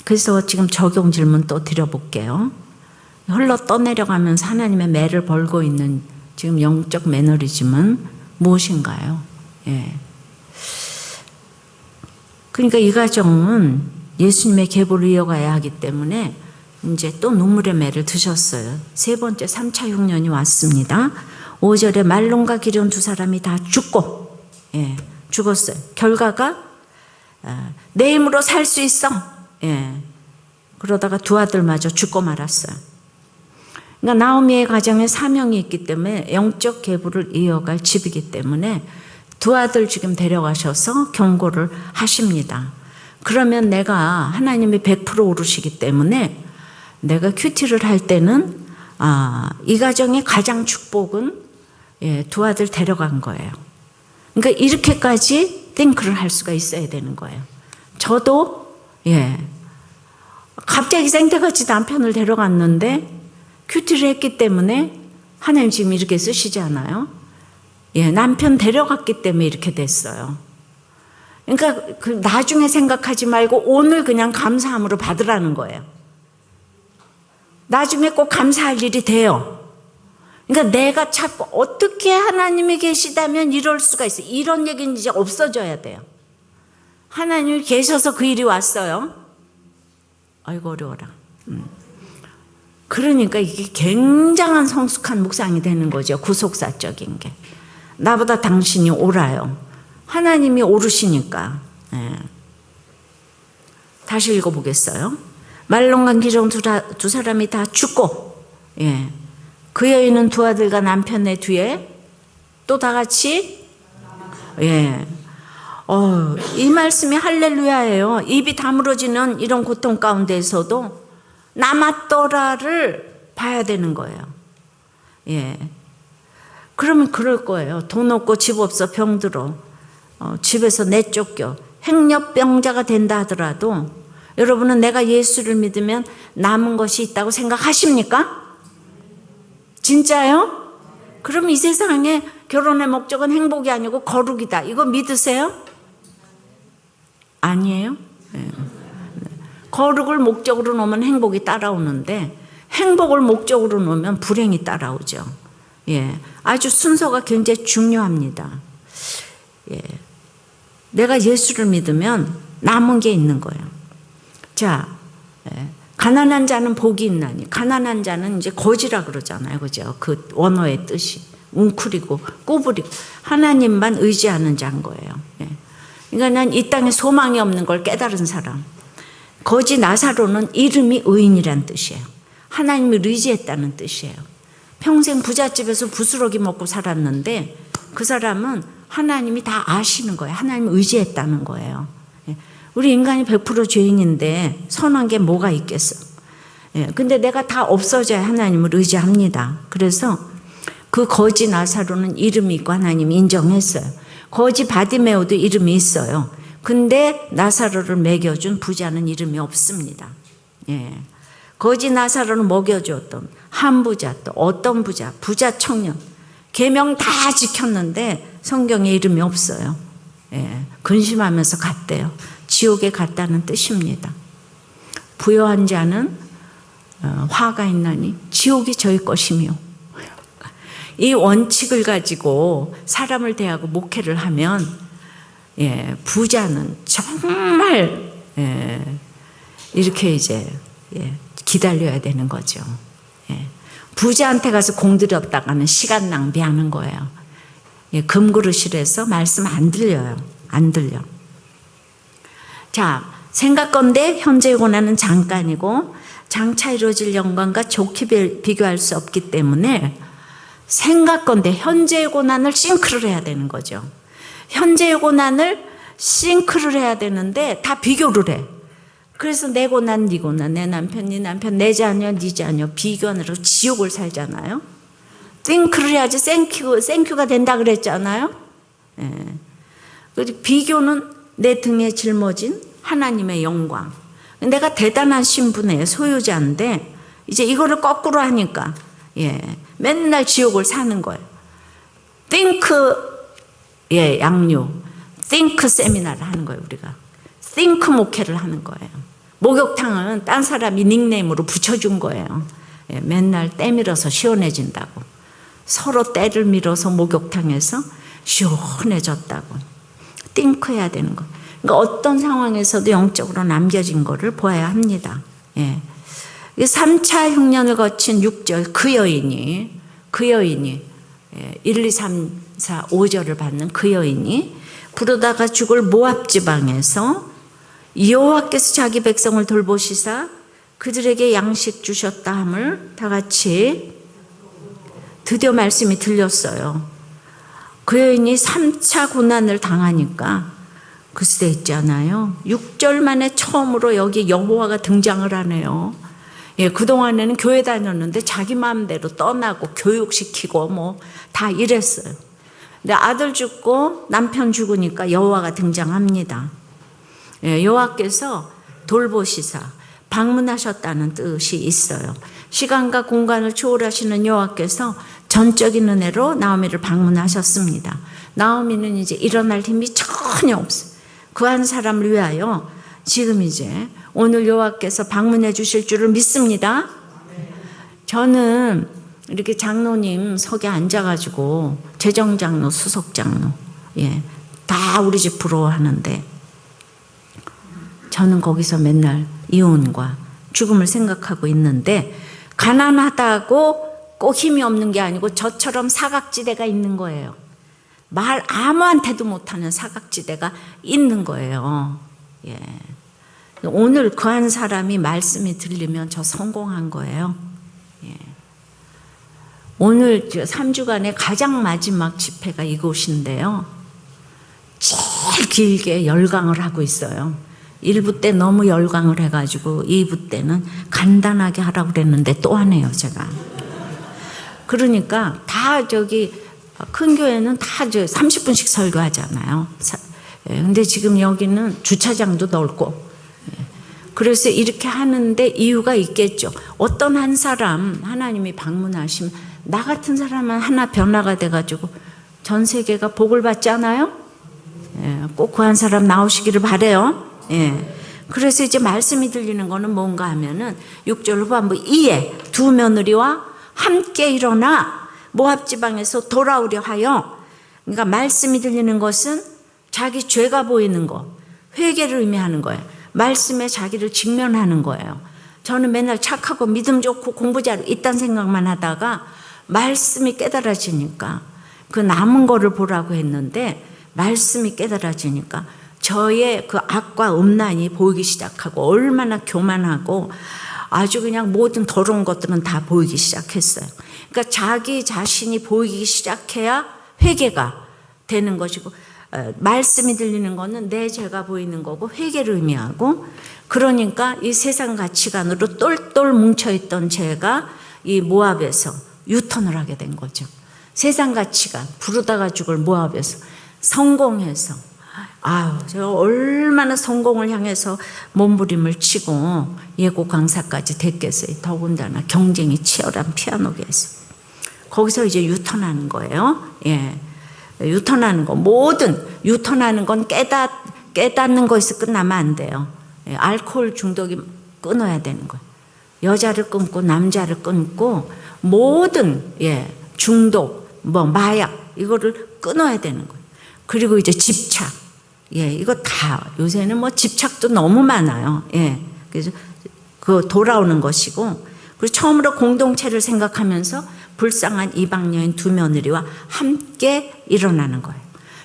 S2: 그래서 지금 적용 질문 또 드려볼게요. 흘러 떠내려가면서 하나님의 매를 벌고 있는 지금 영적 매너리즘은 무엇인가요? 예. 그러니까 이 가정은 예수님의 계보를 이어가야 하기 때문에 이제 또 눈물의 매를 드셨어요. 세 번째 3차 흉년이 왔습니다. 5절에 말론과 기럨 두 사람이 다 죽고, 예, 죽었어요. 결과가 내 힘으로 살 수 있어. 예. 그러다가 두 아들마저 죽고 말았어요. 그러니까 나오미의 가정에 사명이 있기 때문에 영적 계보를 이어갈 집이기 때문에 두 아들 지금 데려가셔서 경고를 하십니다. 그러면 내가 하나님이 100% 오르시기 때문에 내가 큐티를 할 때는 이 가정의 가장 축복은 두 아들 데려간 거예요. 그러니까 이렇게까지 띵크를 할 수가 있어야 되는 거예요. 저도 갑자기 생태같이 남편을 데려갔는데 큐티를 했기 때문에 하나님 지금 이렇게 쓰시지 않아요? 남편 데려갔기 때문에 이렇게 됐어요. 그러니까 그 나중에 생각하지 말고 오늘 그냥 감사함으로 받으라는 거예요. 나중에 꼭 감사할 일이 돼요. 그러니까 내가 자꾸 어떻게 하나님이 계시다면 이럴 수가 있어요. 이런 얘기는 이제 없어져야 돼요. 하나님이 계셔서 그 일이 왔어요. 아이고 어려워라. 그러니까 이게 굉장한 성숙한 묵상이 되는 거죠. 구속사적인 게. 나보다 당신이 옳아요. 하나님이 오르시니까. 다시 읽어보겠어요. 말론과 기럨 두 사람이 다 죽고, 그 여인은 두 아들과 남편의 뒤에 또 다 같이, 이 말씀이 할렐루야예요. 입이 다물어지는 이런 고통 가운데에서도 남았더라를 봐야 되는 거예요. 그러면 그럴 거예요. 돈 없고 집 없어 병들어. 집에서 내쫓겨. 행렬병자가 된다 하더라도 여러분은 내가 예수를 믿으면 남은 것이 있다고 생각하십니까? 진짜요? 그럼 이 세상에 결혼의 목적은 행복이 아니고 거룩이다. 이거 믿으세요? 아니에요? 거룩을 목적으로 놓으면 행복이 따라오는데 행복을 목적으로 놓으면 불행이 따라오죠. 아주 순서가 굉장히 중요합니다. 내가 예수를 믿으면 남은 게 있는 거예요. 자, 가난한 자는 복이 있나니. 가난한 자는 이제 거지라 그러잖아요. 그죠? 그 원어의 뜻이. 웅크리고 꾸부리고 하나님만 의지하는 자인 거예요. 그러니까 난 이 땅에 소망이 없는 걸 깨달은 사람. 거지 나사로는 이름이 의인이란 뜻이에요. 하나님을 의지했다는 뜻이에요. 평생 부잣집에서 부스러기 먹고 살았는데 그 사람은 하나님이 다 아시는 거예요. 하나님을 의지했다는 거예요. 우리 인간이 100% 죄인인데 선한 게 뭐가 있겠어. 근데 내가 다 없어져야 하나님을 의지합니다. 그래서 그 거지 나사로는 이름이 있고 하나님이 인정했어요. 거지 바디메오도 이름이 있어요. 근데 나사로를 먹여준 부자는 이름이 없습니다. 거지 나사로는 먹여주었던 한 부자, 또 어떤 부자, 부자 청년, 계명 다 지켰는데 성경에 이름이 없어요. 근심하면서 갔대요. 지옥에 갔다는 뜻입니다. 부요한 자는 화가 있나니 지옥이 저희 것이며. 이 원칙을 가지고 사람을 대하고 목회를 하면 부자는 정말 이렇게 이제 기다려야 되는 거죠. 부자한테 가서 공들였다가는 시간 낭비하는 거예요. 예, 금그릇이라서 말씀 안 들려요. 안 들려. 자, 생각건대 현재의 고난은 잠깐이고 장차 이루어질 영광과 좋게 비교할 수 없기 때문에 생각건대 현재의 고난을 싱크를 해야 되는 거죠. 현재의 고난을 싱크를 해야 되는데 다 비교를 해. 그래서 내 고난, 네 고난, 내 남편, 네 남편, 내 자녀, 네 자녀 비교하느라고 지옥을 살잖아요. 싱크를 해야지 생큐가 된다 그랬잖아요. 예. 그리고 비교는 내 등에 짊어진 하나님의 영광. 내가 대단한 신분의 소유자인데 이제 이거를 거꾸로 하니까 맨날 지옥을 사는 거예요. think 양육, think 세미나를 하는 거예요. 우리가 think 목회를 하는 거예요. 목욕탕은 딴 사람이 닉네임으로 붙여준 거예요. 맨날 때 밀어서 시원해진다고. 서로 때를 밀어서 목욕탕에서 시원해졌다고. think 해야 되는 거예요. 그러니까 어떤 상황에서도 영적으로 남겨진 거를 보아야 합니다. 3차 흉년을 거친 6절 그 여인이 1, 2, 3, 4, 5절을 받는 그 여인이 부르다가 죽을 모압 지방에서 여호와께서 자기 백성을 돌보시사 그들에게 양식 주셨다 함을 다 같이 드디어 말씀이 들렸어요. 그 여인이 3차 고난을 당하니까 글쎄 있잖아요. 6절 만에 처음으로 여기 여호와가 등장을 하네요. 그동안에는 교회 다녔는데 자기 마음대로 떠나고 교육시키고 뭐 다 이랬어요. 근데 아들 죽고 남편 죽으니까 여호와가 등장합니다. 여호와께서 돌보시사 방문하셨다는 뜻이 있어요. 시간과 공간을 초월하시는 여호와께서 전적인 은혜로 나오미를 방문하셨습니다. 나오미는 이제 일어날 힘이 전혀 없어요. 그 한 사람을 위하여 지금 이제 오늘 여호와께서 방문해 주실 줄을 믿습니다. 저는 이렇게 장로님 석에 앉아가지고 재정장로, 수석장로 다 우리 집 부러워하는데 저는 거기서 맨날 이혼과 죽음을 생각하고 있는데 가난하다고 꼭 힘이 없는 게 아니고 저처럼 사각지대가 있는 거예요. 말 아무한테도 못하는 사각지대가 있는 거예요. 오늘 그 한 사람이 말씀이 들리면 저 성공한 거예요. 오늘 3주간의 가장 마지막 집회가 이곳인데요. 제일 길게 열강을 하고 있어요. 1부 때 너무 열강을 해가지고 2부 때는 간단하게 하라고 그랬는데 또 하네요, 제가. 그러니까 다 큰 교회는 다 30분씩 설교하잖아요. 근데 지금 여기는 주차장도 넓고. 그래서 이렇게 하는데 이유가 있겠죠. 어떤 한 사람 하나님이 방문하시면 나 같은 사람은 하나 변화가 돼가지고 전 세계가 복을 받지 않아요? 꼭 그 한 사람 나오시기를 바래요. 그래서 이제 말씀이 들리는 거는 뭔가 하면은 6절 후반부 이에 두 며느리와 함께 일어나 모압 지방에서 돌아오려 하여, 그러니까 말씀이 들리는 것은 자기 죄가 보이는 거, 회개를 의미하는 거예요. 말씀에 자기를 직면하는 거예요. 저는 맨날 착하고 믿음 좋고 공부 잘하고 이딴 생각만 하다가 말씀이 깨달아지니까 그 남은 거를 보라고 했는데 말씀이 깨달아지니까 저의 그 악과 음란이 보이기 시작하고 얼마나 교만하고 아주 그냥 모든 더러운 것들은 다 보이기 시작했어요. 그러니까 자기 자신이 보이기 시작해야 회개가 되는 것이고 말씀이 들리는 거는 내 죄가 보이는 거고 회개를 의미하고, 그러니까 이 세상 가치관으로 똘똘 뭉쳐있던 죄가 이 모압에서 유턴을 하게 된 거죠. 세상 가치관, 부르다가 죽을 모압에서 성공해서, 제가 얼마나 성공을 향해서 몸부림을 치고 예고 강사까지 됐겠어요. 더군다나 경쟁이 치열한 피아노계에서. 거기서 이제 유턴하는 거예요. 유턴하는 거, 모든 유턴하는 건 깨닫는 거에서 끝나면 안 돼요. 알코올 중독이 끊어야 되는 거예요. 여자를 끊고 남자를 끊고 모든 중독, 마약 이거를 끊어야 되는 거예요. 그리고 이제 집착, 이거 다 요새는 집착도 너무 많아요. 그래서 그 돌아오는 것이고, 그리고 처음으로 공동체를 생각하면서 불쌍한 이방 여인 두 며느리와 함께 일어나는 거예요.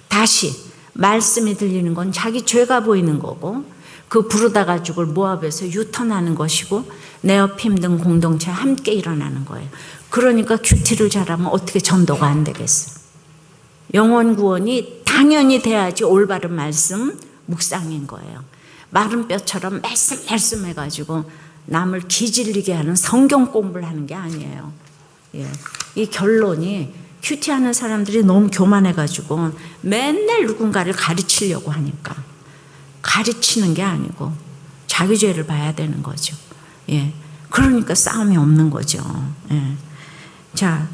S2: 다시 말씀이 들리는 건 자기 죄가 보이는 거고, 그 부르다가 죽을 모압에서 유턴하는 것이고, 내 옆 힘든 공동체와 함께 일어나는 거예요. 그러니까 큐티를 잘하면 어떻게 전도가 안 되겠어요. 영혼 구원이 당연히 돼야지 올바른 말씀 묵상인 거예요. 마른 뼈처럼 말씀 해가지고 남을 기질리게 하는 성경 공부를 하는 게 아니에요. 예. 이 결론이 큐티하는 사람들이 너무 교만해가지고 맨날 누군가를 가르치려고 하니까, 가르치는 게 아니고 자기 죄를 봐야 되는 거죠. 예. 그러니까 싸움이 없는 거죠. 예. 자,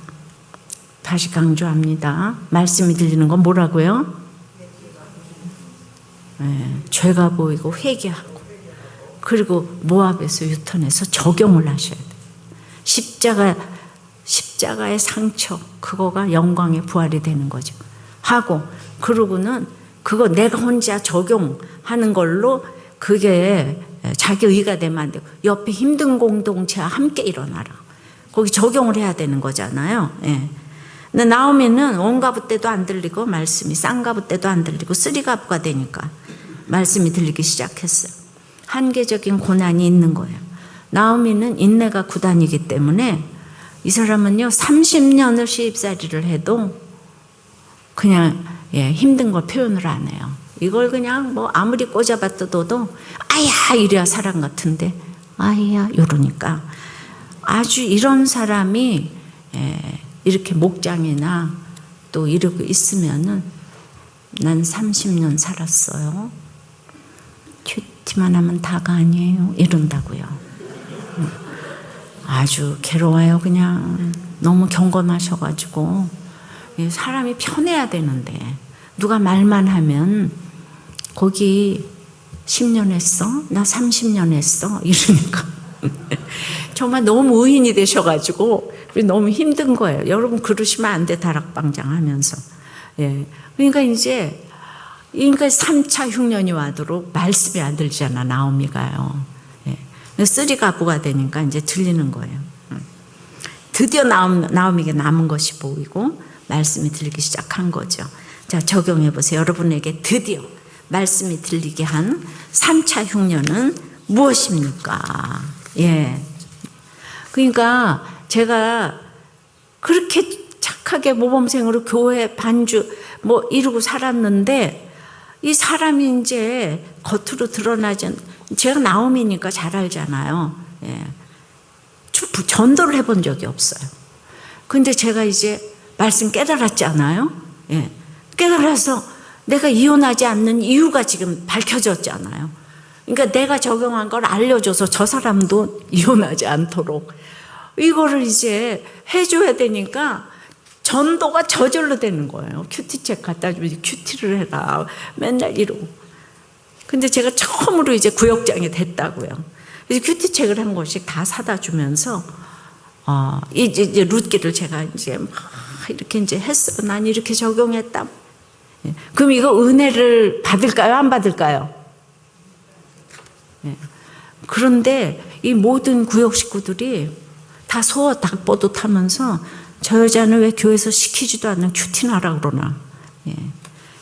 S2: 다시 강조합니다. 말씀이 들리는 건 뭐라고요? 예. 죄가 보이고 회개하고, 그리고 모압에서 유턴해서 적용을 하셔야 돼요. 십자가의 상처, 그거가 영광의 부활이 되는 거죠. 하고, 그러고는 그거 내가 혼자 적용하는 걸로 그게 자기 의가 되면 안 되고, 옆에 힘든 공동체와 함께 일어나라. 거기 적용을 해야 되는 거잖아요. 예. 근데 나오미는 원가부 때도 안 들리고, 말씀이 쌍가부 때도 안 들리고, 쓰리가부가 되니까 말씀이 들리기 시작했어요. 한계적인 고난이 있는 거예요. 나오미는 인내가 9단이기 때문에 이 사람은요 30년을 시집살이를 해도 그냥 힘든 걸 표현을 안 해요. 이걸 그냥 뭐 아무리 꽂아봐 뜯어도 아야 이래야 사람 같은데 아야 이러니까, 아주 이런 사람이 이렇게 목장이나 또 이러고 있으면은 난 30년 살았어요. 큐티만 하면 다가 아니에요. 이런다고요. 아주 괴로워요. 그냥 너무 경건하셔가지고 사람이 편해야 되는데 누가 말만 하면 거기 10년 했어? 나 30년 했어? 이러니까 정말 너무 의인이 되셔가지고 너무 힘든 거예요. 여러분 그러시면 안 돼. 다락방장 하면서. 예. 그러니까 이제 3차 흉년이 와도록 말씀이 안 들리잖아. 나오미가요. 예. 쓰리가부가 되니까 이제 들리는 거예요. 드디어 나오미에게 남은 것이 보이고 말씀이 들리기 시작한 거죠. 자, 적용해 보세요. 여러분에게 드디어 말씀이 들리게 한 3차 흉년은 무엇입니까? 예. 그러니까 제가 그렇게 착하게 모범생으로 교회 반주 뭐 이러고 살았는데, 이 사람이 이제 겉으로 드러나지, 제가 나오미니까 잘 알잖아요. 예. 전도를 해본 적이 없어요. 근데 제가 이제 말씀 깨달았잖아요. 예. 깨달아서 내가 이혼하지 않는 이유가 지금 밝혀졌잖아요. 그러니까 내가 적용한 걸 알려줘서 저 사람도 이혼하지 않도록 이거를 이제 해줘야 되니까 전도가 저절로 되는 거예요. 큐티책 갖다 주면 큐티를 해라. 맨날 이러고. 근데 제가 처음으로 이제 구역장이 됐다고요. 그래서 큐티책을 한 권씩 다 사다 주면서, 이제 룻기를 제가 이제 막 이렇게 이제 했어. 난 이렇게 적용했다. 예. 그럼 이거 은혜를 받을까요? 안 받을까요? 예. 그런데 이 모든 구역 식구들이 다 소어 닭보듯 하면서 저 여자는 왜 교회에서 시키지도 않는 큐티나 하라 그러나. 예.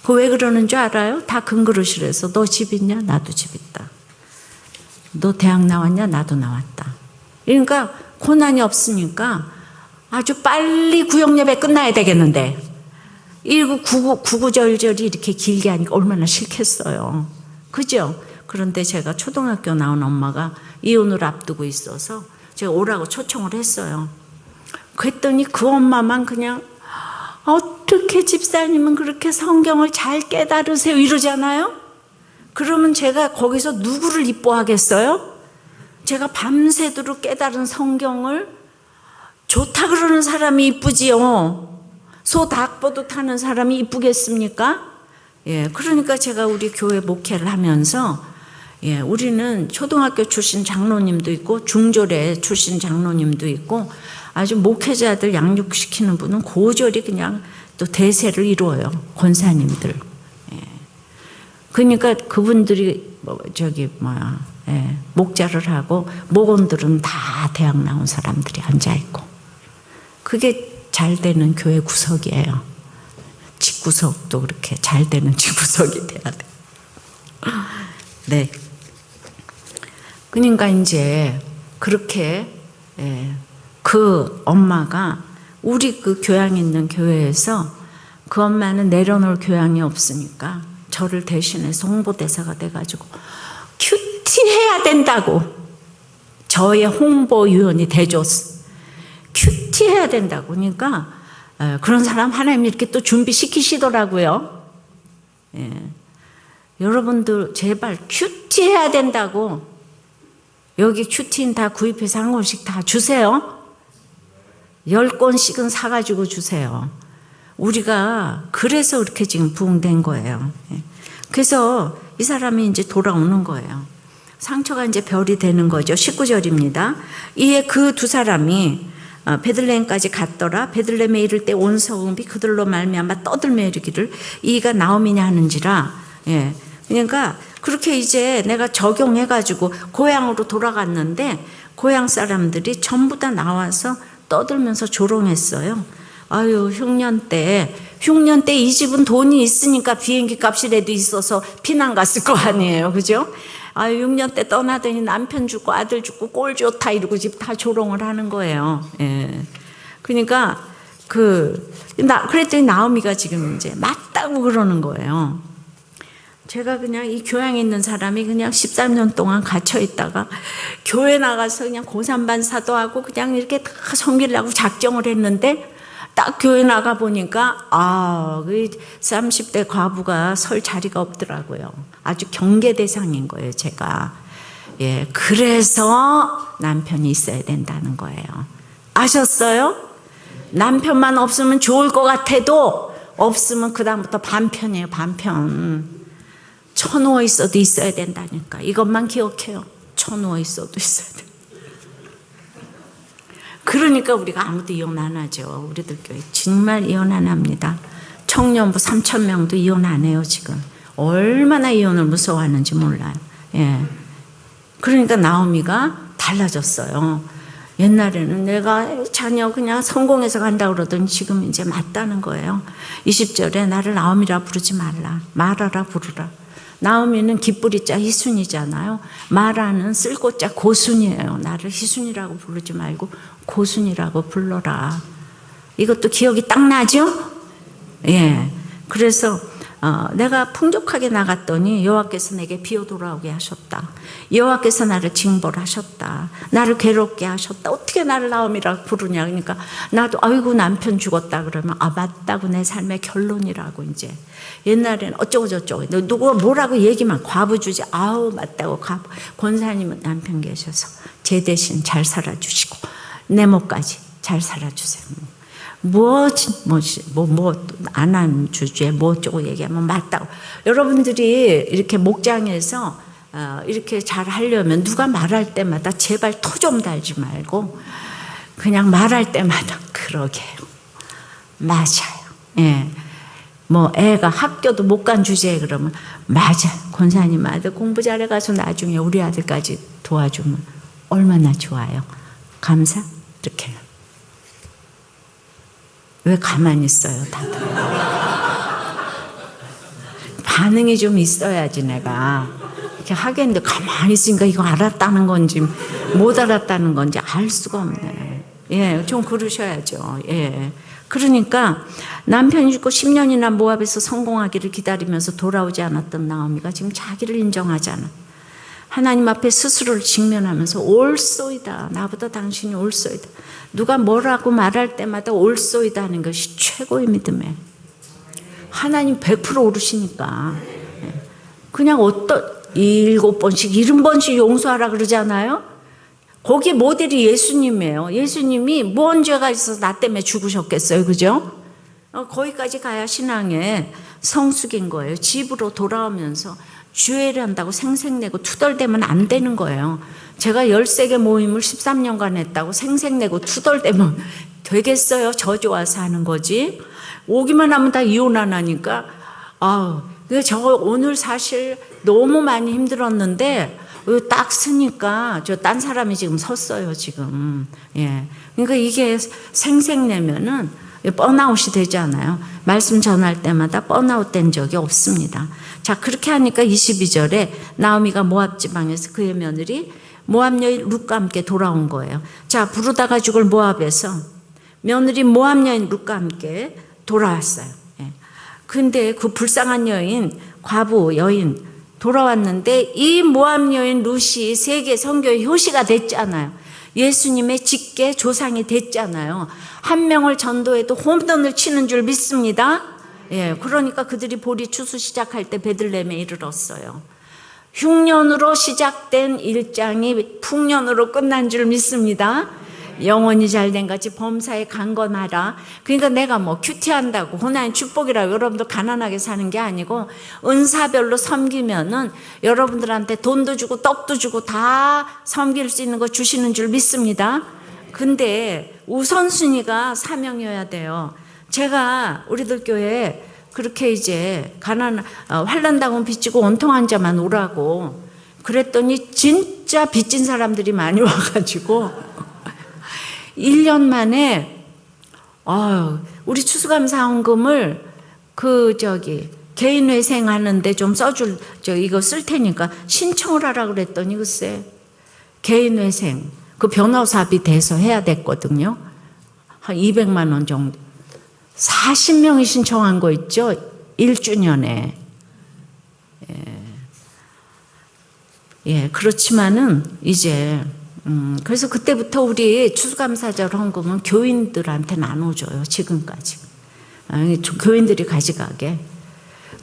S2: 그 왜 그러는 줄 알아요? 다 금그릇이라서. 너 집 있냐? 나도 집 있다. 너 대학 나왔냐? 나도 나왔다. 그러니까 고난이 없으니까 아주 빨리 구역 예배 끝나야 되겠는데 1999절절이 이렇게 길게 하니까 얼마나 싫겠어요. 그죠? 그런데 제가 초등학교 나온 엄마가 이혼을 앞두고 있어서 제가 오라고 초청을 했어요. 그랬더니 그 엄마만 그냥 어떻게 집사님은 그렇게 성경을 잘 깨달으세요 이러잖아요. 그러면 제가 거기서 누구를 이뻐하겠어요? 제가 밤새도록 깨달은 성경을 좋다 그러는 사람이 이쁘지요. 소 닭보듯 하는 사람이 이쁘겠습니까? 예, 그러니까 제가 우리 교회 목회를 하면서, 예, 우리는 초등학교 출신 장로님도 있고 중졸에 출신 장로님도 있고 아주 목회자들 양육시키는 분은 고졸이 그냥 또 대세를 이루어요. 권사님들. 예. 그러니까 그분들이 목자를 하고 목원들은 다 대학 나온 사람들이 앉아있고 그게 잘 되는 교회 구석이에요. 집구석도 그렇게 잘 되는 집구석이 돼야 돼. 네. 그러니까 이제 그렇게 그 엄마가 우리 그 교양 있는 교회에서 그 엄마는 내려놓을 교양이 없으니까 저를 대신해서 홍보대사가 돼가지고 큐티해야 된다고 저의 홍보위원이 돼줬어. 큐티해야 된다고. 그러니까 그런 사람 하나님이 이렇게 또 준비시키시더라고요. 여러분들 제발 큐티해야 된다고. 여기 큐티는 다 구입해서 한 권씩 다 주세요. 10권씩은 사가지고 주세요. 우리가 그래서 그렇게 지금 부흥된 거예요. 그래서 이 사람이 이제 돌아오는 거예요. 상처가 이제 별이 되는 거죠. 19절입니다. 이에 그 두 사람이 베들레헴까지 갔더라. 베들레헴에 이를 때 온 성읍이 그들로 말미암아 떠들며 이르기를 이가 나오미냐 하는지라. 그러니까 그렇게 이제 내가 적용해가지고 고향으로 돌아갔는데 고향 사람들이 전부 다 나와서 떠들면서 조롱했어요. 아유, 흉년 때 이 집은 돈이 있으니까 비행기 값이라도 있어서 피난 갔을 거 아니에요. 그죠? 아유, 6년 때 떠나더니 남편 죽고 아들 죽고 꼴 좋다 이러고 집 다 조롱을 하는 거예요. 그러니까 그랬더니 나오미가 지금 이제 맞다고 그러는 거예요. 제가 그냥 이 교양에 있는 사람이 그냥 13년 동안 갇혀 있다가 교회 나가서 그냥 고산반 사도하고 그냥 이렇게 다 섬기려고 작정을 했는데 딱 교회 나가 보니까 그 30대 과부가 설 자리가 없더라고요. 아주 경계 대상인 거예요, 제가. 그래서 남편이 있어야 된다는 거예요. 아셨어요? 남편만 없으면 좋을 것 같아도 없으면 그다음부터 반편이에요, 반편. 쳐누워 있어도 있어야 된다니까. 이것만 기억해요. 쳐누워 있어도 있어야 돼. 그러니까 우리가 아무도 이혼 안 하죠. 우리들 교회 정말 이혼 안 합니다. 청년부 3,000명도 이혼 안 해요 지금. 얼마나 이혼을 무서워하는지 몰라요. 그러니까 나오미가 달라졌어요. 옛날에는 내가 자녀 그냥 성공해서 간다고 그러더니 지금 이제 맞다는 거예요. 20절에 나를 나오미라 부르지 말라. 마라라 부르라. 나오미는 기뿌리자 희순이잖아요. 마라는 쓸고자 고순이에요. 나를 희순이라고 부르지 말고 고순이라고 불러라. 이것도 기억이 딱 나죠? 그래서 내가 풍족하게 나갔더니 여호와께서 내게 비어 돌아오게 하셨다. 여호와께서 나를 징벌하셨다. 나를 괴롭게 하셨다. 어떻게 나를 나오미라고 부르냐. 그러니까 나도 아이고 남편 죽었다 그러면 맞다고 내 삶의 결론이라고. 이제 옛날에는 어쩌고 저쩌고 누구가 뭐라고 얘기만 과부 주지 맞다고 과부. 권사님은 남편 계셔서 제 대신 잘 살아주시고 내 목까지 잘 살아주세요. 안 한 주제에 뭐 어쩌고 얘기하면 맞다고. 여러분들이 이렇게 목장에서 이렇게 잘 하려면 누가 말할 때마다 제발 토 좀 달지 말고 그냥 말할 때마다 그러게요. 맞아요. 애가 학교도 못 간 주제에 그러면 맞아. 권사님 아들 공부 잘해가서 나중에 우리 아들까지 도와주면 얼마나 좋아요. 감사? 이렇게. 왜 가만히 있어요, 다들? 반응이 좀 있어야지, 내가. 이렇게 하겠는데, 가만히 있으니까 이거 알았다는 건지, 못 알았다는 건지 알 수가 없네. 좀 그러셔야죠. 그러니까 남편이 죽고 10년이나 모압에서 성공하기를 기다리면서 돌아오지 않았던 나오미가 지금 자기를 인정하잖아. 하나님 앞에 스스로를 직면하면서 옳소이다. 나보다 당신이 옳소이다. 누가 뭐라고 말할 때마다 옳소이다 하는 것이 최고의 믿음이에요. 하나님 100% 오르시니까. 그냥 7번씩 70번씩 용서하라 그러잖아요. 거기 모델이 예수님이에요. 예수님이 뭔 죄가 있어서 나 때문에 죽으셨겠어요. 그죠? 거기까지 가야 신앙의 성숙인 거예요. 집으로 돌아오면서 주애를 한다고 생색내고 투덜대면 안 되는 거예요. 제가 13개 모임을 13년간 했다고 생색내고 투덜대면 되겠어요? 저 좋아서 하는 거지. 오기만 하면 다 이혼 안 하니까 저 오늘 사실 너무 많이 힘들었는데 딱 서니까 저 딴 사람이 지금 섰어요, 지금. 예. 그러니까 이게 생색내면은 번아웃이 되잖아요. 말씀 전할 때마다 번아웃 된 적이 없습니다. 자, 그렇게 하니까 22절에 나오미가 모압 지방에서 그의 며느리 모압 여인 룻과 함께 돌아온 거예요. 자, 부르다가 죽을 모압에서 며느리 모압 여인 룻과 함께 돌아왔어요. 예. 근데 그 불쌍한 여인, 과부 여인 돌아왔는데 이 모압 여인 룻이 세계 선교의 효시가 됐잖아요. 예수님의 직계 조상이 됐잖아요. 한 명을 전도해도 홈런을 치는 줄 믿습니다. 예, 그러니까 그들이 보리 추수 시작할 때 베들레헴에 이르렀어요. 흉년으로 시작된 일장이 풍년으로 끝난 줄 믿습니다. 영혼이 잘된 같이 범사에 강건하라. 그러니까 내가 뭐 큐티한다고 하나님 축복이라고 여러분들 가난하게 사는 게 아니고 은사별로 섬기면은 여러분들한테 돈도 주고 떡도 주고 다 섬길 수 있는 거 주시는 줄 믿습니다. 근데 우선순위가 사명이어야 돼요. 제가 우리들 교회에 그렇게 이제 환난 당은 빚지고 원통한 자만 오라고 그랬더니 진짜 빚진 사람들이 많이 와가지고 1년 만에 우리 추수감사헌금을 개인회생 하는데 좀 써줄 이거 쓸 테니까 신청을 하라 그랬더니 글쎄 개인회생 그 변호사비 대서 해야 됐거든요. 한 200만 원 정도. 40명이 신청한 거 있죠? 1주년에. 예, 그렇지만은 이제 그래서 그때부터 우리 추수감사절 헌금은 교인들한테 나눠줘요. 지금까지. 교인들이 가져가게.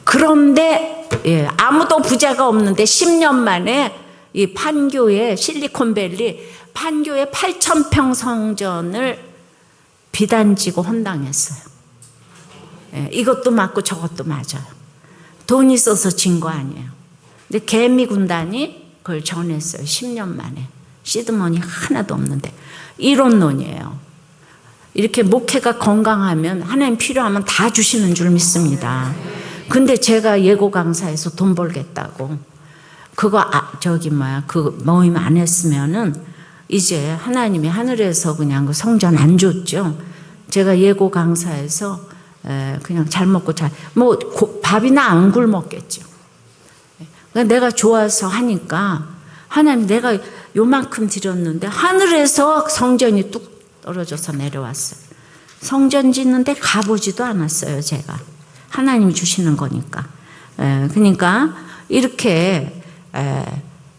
S2: 그런데 아무도 부자가 없는데 10년 만에 이 판교의 실리콘밸리 판교의 8,000평 성전을 비단지고 헌당했어요. 이것도 맞고 저것도 맞아요. 돈이 있어서 진 거 아니에요. 근데 개미 군단이 그걸 전했어요. 10년 만에. 시드머니 하나도 없는데. 이론론이에요. 이렇게 목회가 건강하면 하나님 필요하면 다 주시는 줄 믿습니다. 근데 제가 예고 강사에서 돈 벌겠다고 그거 그 모임 안 했으면은 이제 하나님이 하늘에서 그냥 그 성전 안 줬죠. 제가 예고 강사에서 그냥 잘 먹고 밥이나 안 굶었겠죠. 내가 좋아서 하니까 하나님 내가 요만큼 드렸는데 하늘에서 성전이 뚝 떨어져서 내려왔어요. 성전 짓는데 가보지도 않았어요. 제가 하나님이 주시는 거니까. 그러니까 이렇게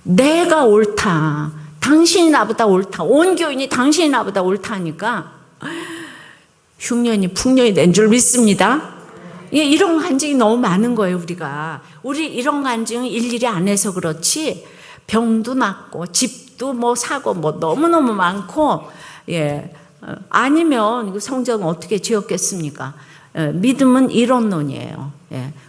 S2: 내가 옳다, 당신이 나보다 옳다, 온 교인이 당신이 나보다 옳다니까 흉년이 풍년이 된 줄 믿습니다. 이런 간증이 너무 많은 거예요. 우리 이런 간증을 일일이 안 해서 그렇지 병도 낫고 집도 사고 너무너무 많고 아니면 성전 어떻게 지었겠습니까? 믿음은 이론론이에요.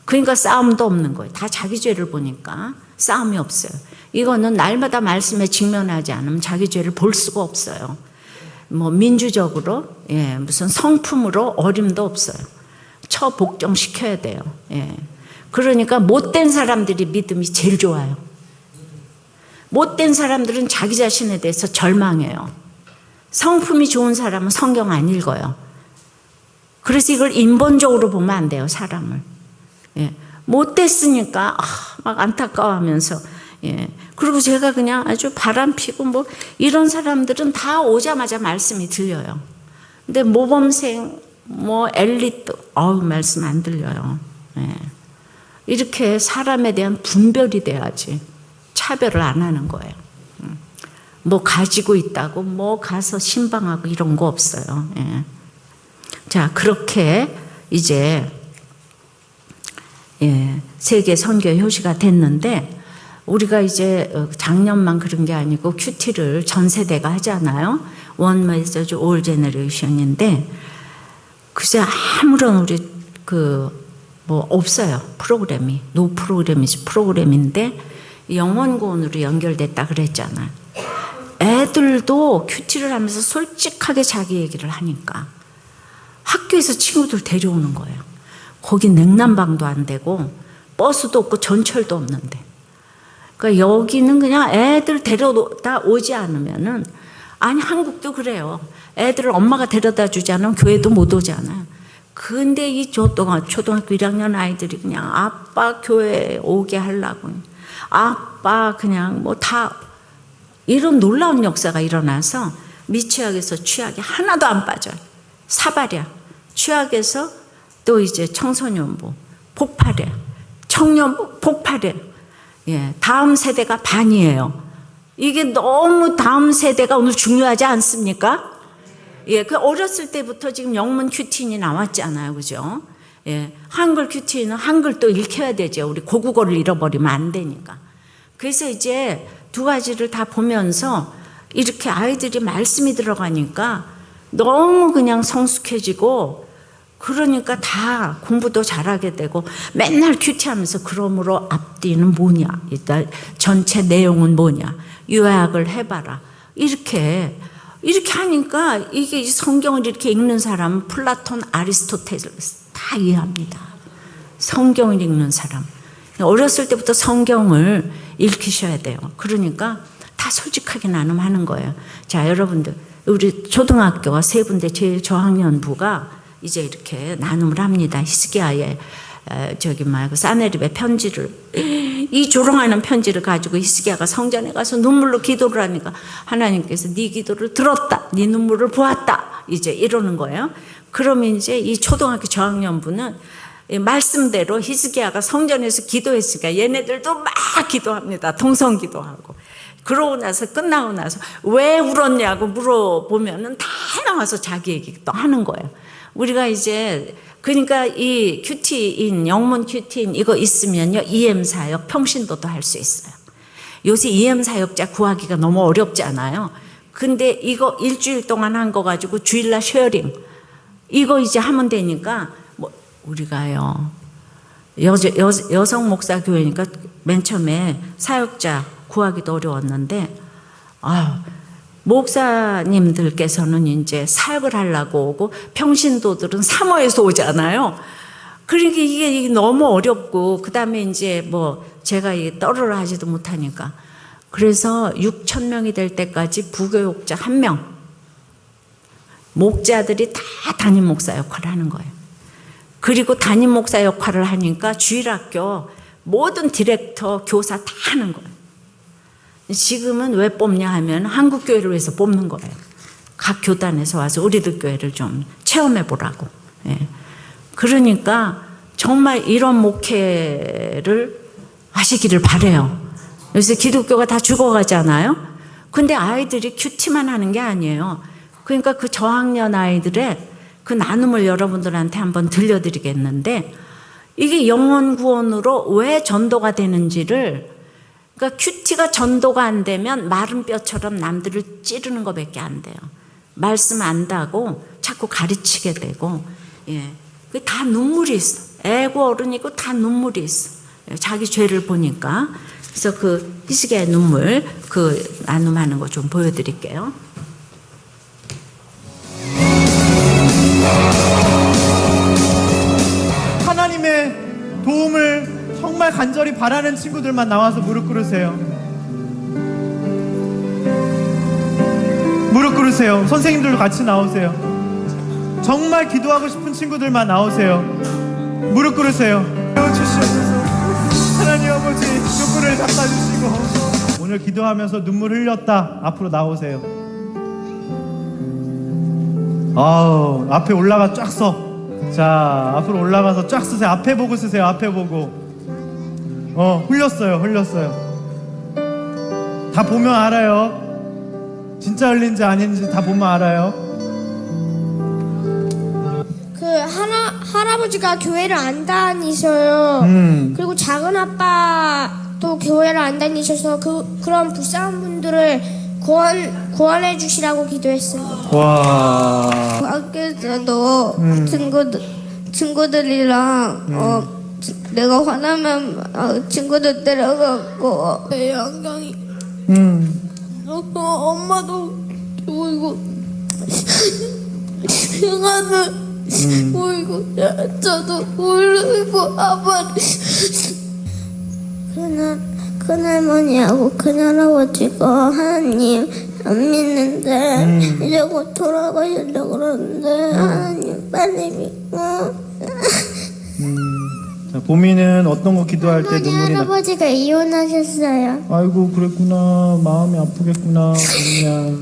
S2: 그러니까 싸움도 없는 거예요. 다 자기 죄를 보니까 싸움이 없어요. 이거는 날마다 말씀에 직면하지 않으면 자기 죄를 볼 수가 없어요. 민주적으로 무슨 성품으로 어림도 없어요. 처복종시켜야 돼요. 그러니까 못된 사람들이 믿음이 제일 좋아요. 못된 사람들은 자기 자신에 대해서 절망해요. 성품이 좋은 사람은 성경 안 읽어요. 그래서 이걸 인본적으로 보면 안 돼요, 사람을. 못됐으니까 막 안타까워하면서 그리고 제가 그냥 아주 바람피고 이런 사람들은 다 오자마자 말씀이 들려요. 근데 모범생 엘리트 말씀 안 들려요. 이렇게 사람에 대한 분별이 돼야지 차별을 안 하는 거예요. 가지고 있다고 가서 신방하고 이런 거 없어요. 자, 그렇게 이제 세계 선교 효시가 됐는데 우리가 이제 작년만 그런 게 아니고 큐티를 전 세대가 하잖아요. One Message All Generation인데 글쎄 아무런 우리 없어요. 프로그램이. 노 프로그램이지 프로그램인데 영원고원으로 연결됐다 그랬잖아요. 애들도 큐티를 하면서 솔직하게 자기 얘기를 하니까 학교에서 친구들 데려오는 거예요. 거기 냉난방도 안 되고 버스도 없고 전철도 없는데 그러니까 여기는 그냥 애들 데려다 오지 않으면은, 아니 한국도 그래요. 애들을 엄마가 데려다 주지 않으면 교회도 못 오잖아요. 근데 이 초등학교 1학년 아이들이 그냥 아빠 교회 오게 하려고, 아빠 그냥 뭐 다, 이런 놀라운 역사가 일어나서 미취학에서 취학이 하나도 안 빠져요. 사발이야. 취학에서 또 이제 청소년부 폭발해, 청년부 폭발해. 예, 다음 세대가 반이에요. 이게 너무 다음 세대가 오늘 중요하지 않습니까? 예, 그 어렸을 때부터 지금 영문 큐티인이 나왔잖아요, 그죠? 예, 한글 큐티인은 한글 또 읽혀야 되죠. 우리 고국어를 잃어버리면 안 되니까. 그래서 이제 두 가지를 다 보면서 이렇게 아이들이 말씀이 들어가니까 너무 그냥 성숙해지고, 그러니까 다 공부도 잘하게 되고, 맨날 큐티하면서 그러므로 앞뒤는 뭐냐, 일단 전체 내용은 뭐냐, 요약을 해봐라, 이렇게 하니까 이게 성경을 이렇게 읽는 사람은 플라톤, 아리스토텔레스 다 이해합니다. 성경을 읽는 사람, 어렸을 때부터 성경을 읽히셔야 돼요. 그러니까 다 솔직하게 나눔하는 거예요. 자, 여러분들, 우리 초등학교가 세 군데 제일 저학년부가 이제 이렇게 나눔을 합니다. 히스기야의 사네립의 편지를, 이 조롱하는 편지를 가지고 히스기야가 성전에 가서 눈물로 기도를 하니까 하나님께서 네 기도를 들었다, 네 눈물을 보았다, 이제 이러는 거예요. 그러면 이제 이 초등학교 저학년부는 말씀대로 히스기야가 성전에서 기도했으니까 얘네들도 막 기도합니다. 동성 기도하고. 그러고 나서 끝나고 나서 왜 울었냐고 물어보면은 다 나와서 자기 얘기 또 하는 거예요. 우리가 이제, 그러니까 이 큐티인, 영문 큐티인 이거 있으면요, EM 사역, 평신도도 할 수 있어요. 요새 EM 사역자 구하기가 너무 어렵지 않아요? 근데 이거 일주일 동안 한 거 가지고 주일날 쉐어링, 이거 이제 하면 되니까, 뭐 우리가요, 여성 목사 교회니까 맨 처음에 사역자 구하기도 어려웠는데, 목사님들께서는 이제 사역을 하려고 오고 평신도들은 사모해서 오잖아요. 그러니까 이게 너무 어렵고, 그 다음에 이제 뭐 제가 떨어를 하지도 못하니까, 그래서 6,000명이 될 때까지 부교육자 1명, 목자들이 다 담임 목사 역할을 하는 거예요. 그리고 담임 목사 역할을 하니까 주일학교 모든 디렉터, 교사 다 하는 거예요. 지금은 왜 뽑냐 하면 한국교회를 위해서 뽑는 거예요. 각 교단에서 와서 우리들 교회를 좀 체험해 보라고. 예. 그러니까 정말 이런 목회를 하시기를 바라요. 요새 기독교가 다 죽어가잖아요. 근데 아이들이 큐티만 하는 게 아니에요. 그러니까 그 저학년 아이들의 그 나눔을 여러분들한테 한번 들려드리겠는데, 이게 영혼 구원으로 왜 전도가 되는지를, 그러니까 큐티가 전도가 안 되면 마른 뼈처럼 남들을 찌르는 것밖에 안 돼요. 말씀 안다고 자꾸 가르치게 되고, 예, 그 다 눈물이 있어. 애고 어른이고 다 눈물이 있어. 자기 죄를 보니까. 그래서 그 히스기야의 눈물, 그 나눔하는 거 좀 보여드릴게요.
S3: 하나님의 도움을 정말 간절히 바라는 친구들만 나와서 무릎 꿇으세요. 무릎 꿇으세요. 선생님들도 같이 나오세요. 정말 기도하고 싶은 친구들만 나오세요. 무릎 꿇으세요. 주시옵소서. 하나님 아버지, 눈물을 닦아주시고, 오늘 기도하면서 눈물 흘렸다, 앞으로 나오세요. 앞에 올라가 쫙 서. 자, 앞으로 올라가서 쫙 쓰세요. 앞에 보고 쓰세요. 앞에 보고. 흘렸어요. 다 보면 알아요. 진짜 흘린지 아닌지 다 보면 알아요.
S4: 그 할아버지가 교회를 안 다니셔요. 그리고 작은 아빠도 교회를 안 다니셔서 그런 불쌍한 분들을 구원해 주시라고 기도했어요.
S3: 와.
S4: 학교에서도 친구들이랑 내가 화나면 친구들 데려가고 영경이 엄마도 보이고 형아도 보이고 저도 울고 아빠도 큰할머니하고 큰할아버지가 하나님 안 믿는데 이제 곧 돌아가시려고 그러는데 하나님 빨리 믿고.
S3: 자, 보미는 어떤 거 기도할 때
S4: 할머니
S3: 눈물이 나?
S4: 할아버지가 이혼하셨어요.
S3: 아이고 그랬구나. 마음이 아프겠구나. 보미야.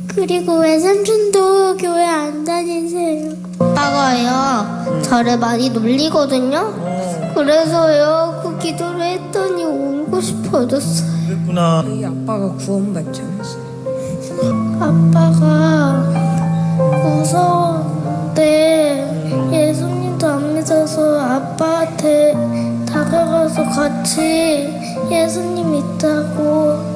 S4: 그리고 외삼촌도 교회 안 다니세요. 아빠가요 저를 많이 놀리거든요. 그래서요 그 기도를 했더니 울고 싶어졌어요.
S3: 그랬구나.
S5: 저희 아빠가 구원받자면서
S4: 아빠가 무서웠는데 예수님도 안 믿어서 아빠한테 다가가서 같이 예수님 있다고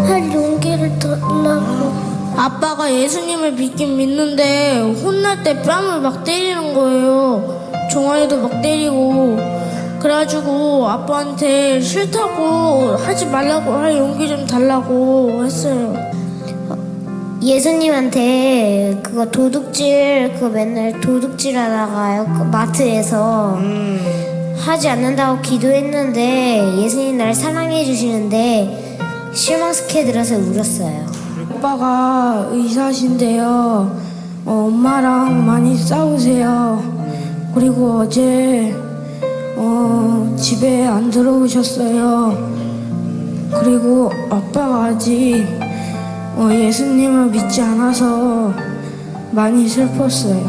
S4: 할 용기를 달라고. 아빠가 예수님을 믿긴 믿는데 혼날 때 뺨을 막 때리는 거예요. 종아리도 막 때리고. 그래가지고 아빠한테 싫다고 하지 말라고 할 용기 좀 달라고 했어요. 예수님한테 그거 도둑질 그거 맨날 도둑질 하다가요 그 마트에서 하지 않는다고 기도했는데 예수님 나를 사랑해 주시는데 실망스케 들어서 울었어요.
S5: 아빠가 의사신데요. 엄마랑 많이 싸우세요. 그리고 어제 집에 안 들어오셨어요. 그리고 아빠가 아직 예수님을 믿지 않아서 많이 슬펐어요.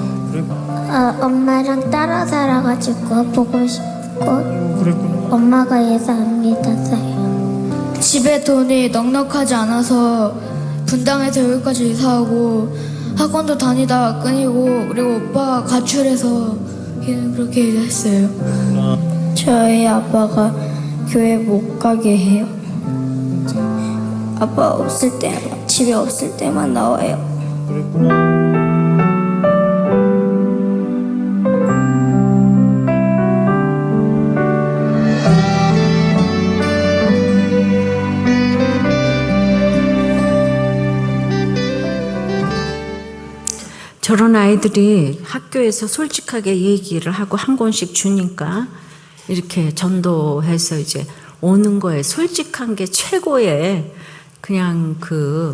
S4: 엄마랑 따라 살아가지고 보고 싶고
S3: 그랬구나.
S4: 엄마가 예수 안 믿었어요.
S6: 집에 돈이 넉넉하지 않아서 분당에서 여기까지 이사하고 학원도 다니다가 끊이고 그리고 오빠가 가출해서 그렇게 했어요.
S4: 저희 아빠가 교회 못 가게 해요. 아빠 없을 때 집에 없을 때만 나와요.
S3: 그랬구나.
S2: 저런 아이들이 학교에서 솔직하게 얘기를 하고 한 권씩 주니까 이렇게 전도해서 이제 오는 거에 솔직한 게 최고의 그냥 그러니까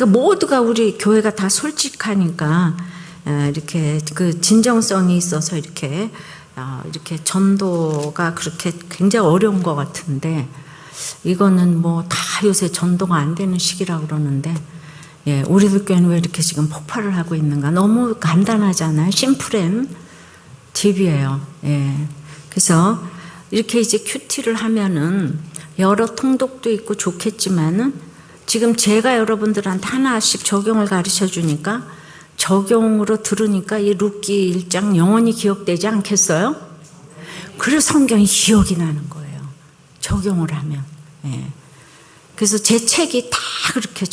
S2: 모두가 우리 교회가 다 솔직하니까 이렇게 그 진정성이 있어서 이렇게 전도가 그렇게 굉장히 어려운 것 같은데 이거는 뭐 다 요새 전도가 안 되는 시기라고 그러는데 예, 우리들 교회는 왜 이렇게 지금 폭발을 하고 있는가? 너무 간단하잖아요. 심플한 팁이에요. 예. 그래서 이렇게 이제 큐티를 하면은 여러 통독도 있고 좋겠지만은 지금 제가 여러분들한테 하나씩 적용을 가르쳐 주니까 적용으로 들으니까 이 룻기 1장 영원히 기억되지 않겠어요? 그래서 성경이 기억이 나는 거예요. 적용을 하면. 예. 그래서 제 책이 다 그렇게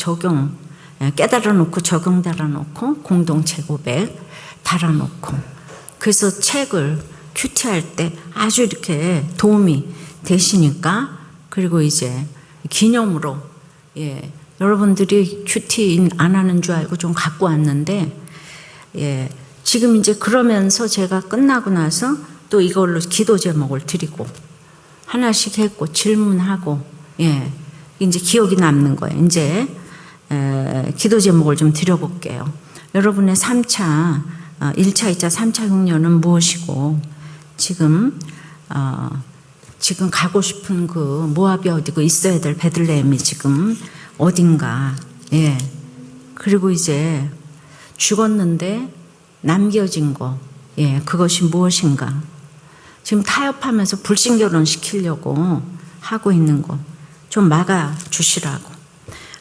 S2: 깨달아 놓고 적용 달아놓고 공동체 고백 달아놓고 그래서 책을 큐티할 때 아주 이렇게 도움이 되시니까 그리고 이제 기념으로 예, 여러분들이 큐티 안 하는 줄 알고 좀 갖고 왔는데 예, 지금 이제 그러면서 제가 끝나고 나서 또 이걸로 기도 제목을 드리고 하나씩 했고 질문하고 예, 이제 기억이 남는 거예요. 이제 기도 제목을 좀 드려볼게요. 여러분의 3차, 1차, 2차, 3차 흉년은 무엇이고 지금 가고 싶은 그 모압이 어디고 있어야 될 베들레헴이 지금 어딘가 예. 그리고 이제 죽었는데 남겨진 거 예, 그것이 무엇인가 지금 타협하면서 불신결혼 시키려고 하고 있는 거 좀 막아주시라고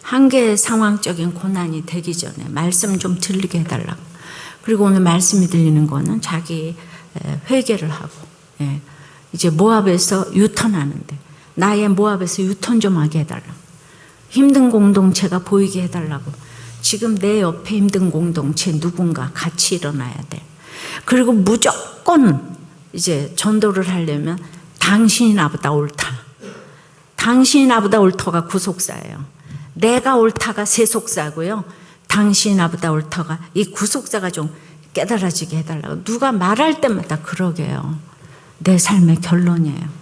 S2: 한계의 상황적인 고난이 되기 전에 말씀 좀 들리게 해달라고. 그리고 오늘 말씀이 들리는 거는 자기 회개를 하고 이제 모압에서 유턴하는데 나의 모압에서 유턴 좀 하게 해달라고. 힘든 공동체가 보이게 해달라고. 지금 내 옆에 힘든 공동체 누군가 같이 일어나야 돼. 그리고 무조건 이제 전도를 하려면 당신이 나보다 옳다. 당신이 나보다 옳다가 구속사예요. 내가 옳다가 세속사고요. 당신이 나보다 옳다가 이 구속사가 좀 깨달아지게 해달라고. 누가 말할 때마다 그러게요. 내 삶의 결론이에요.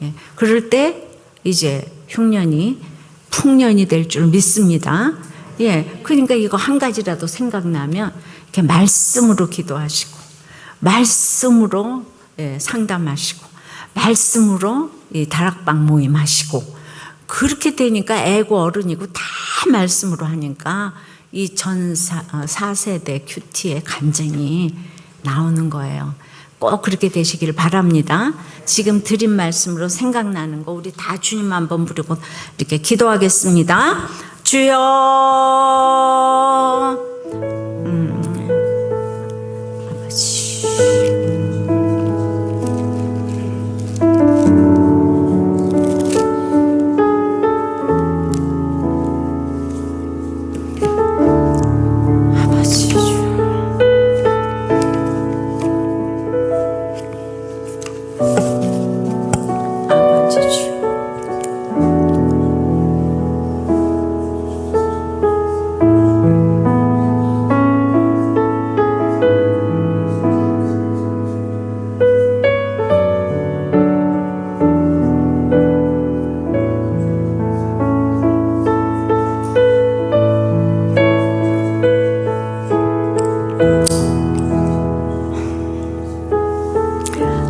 S2: 예, 그럴 때 이제 흉년이 풍년이 될 줄 믿습니다. 예, 그러니까 이거 한 가지라도 생각나면 이렇게 말씀으로 기도하시고, 말씀으로 상담하시고, 말씀으로 이 다락방 모임하시고, 그렇게 되니까 애고 어른이고 다 말씀으로 하니까 이 전 4세대 큐티의 간증이 나오는 거예요. 꼭 그렇게 되시길 바랍니다. 지금 드린 말씀으로 생각나는 거 우리 다 주님 한번 부르고 이렇게 기도하겠습니다. 주여, 아버지. 아버지. 아버지 주.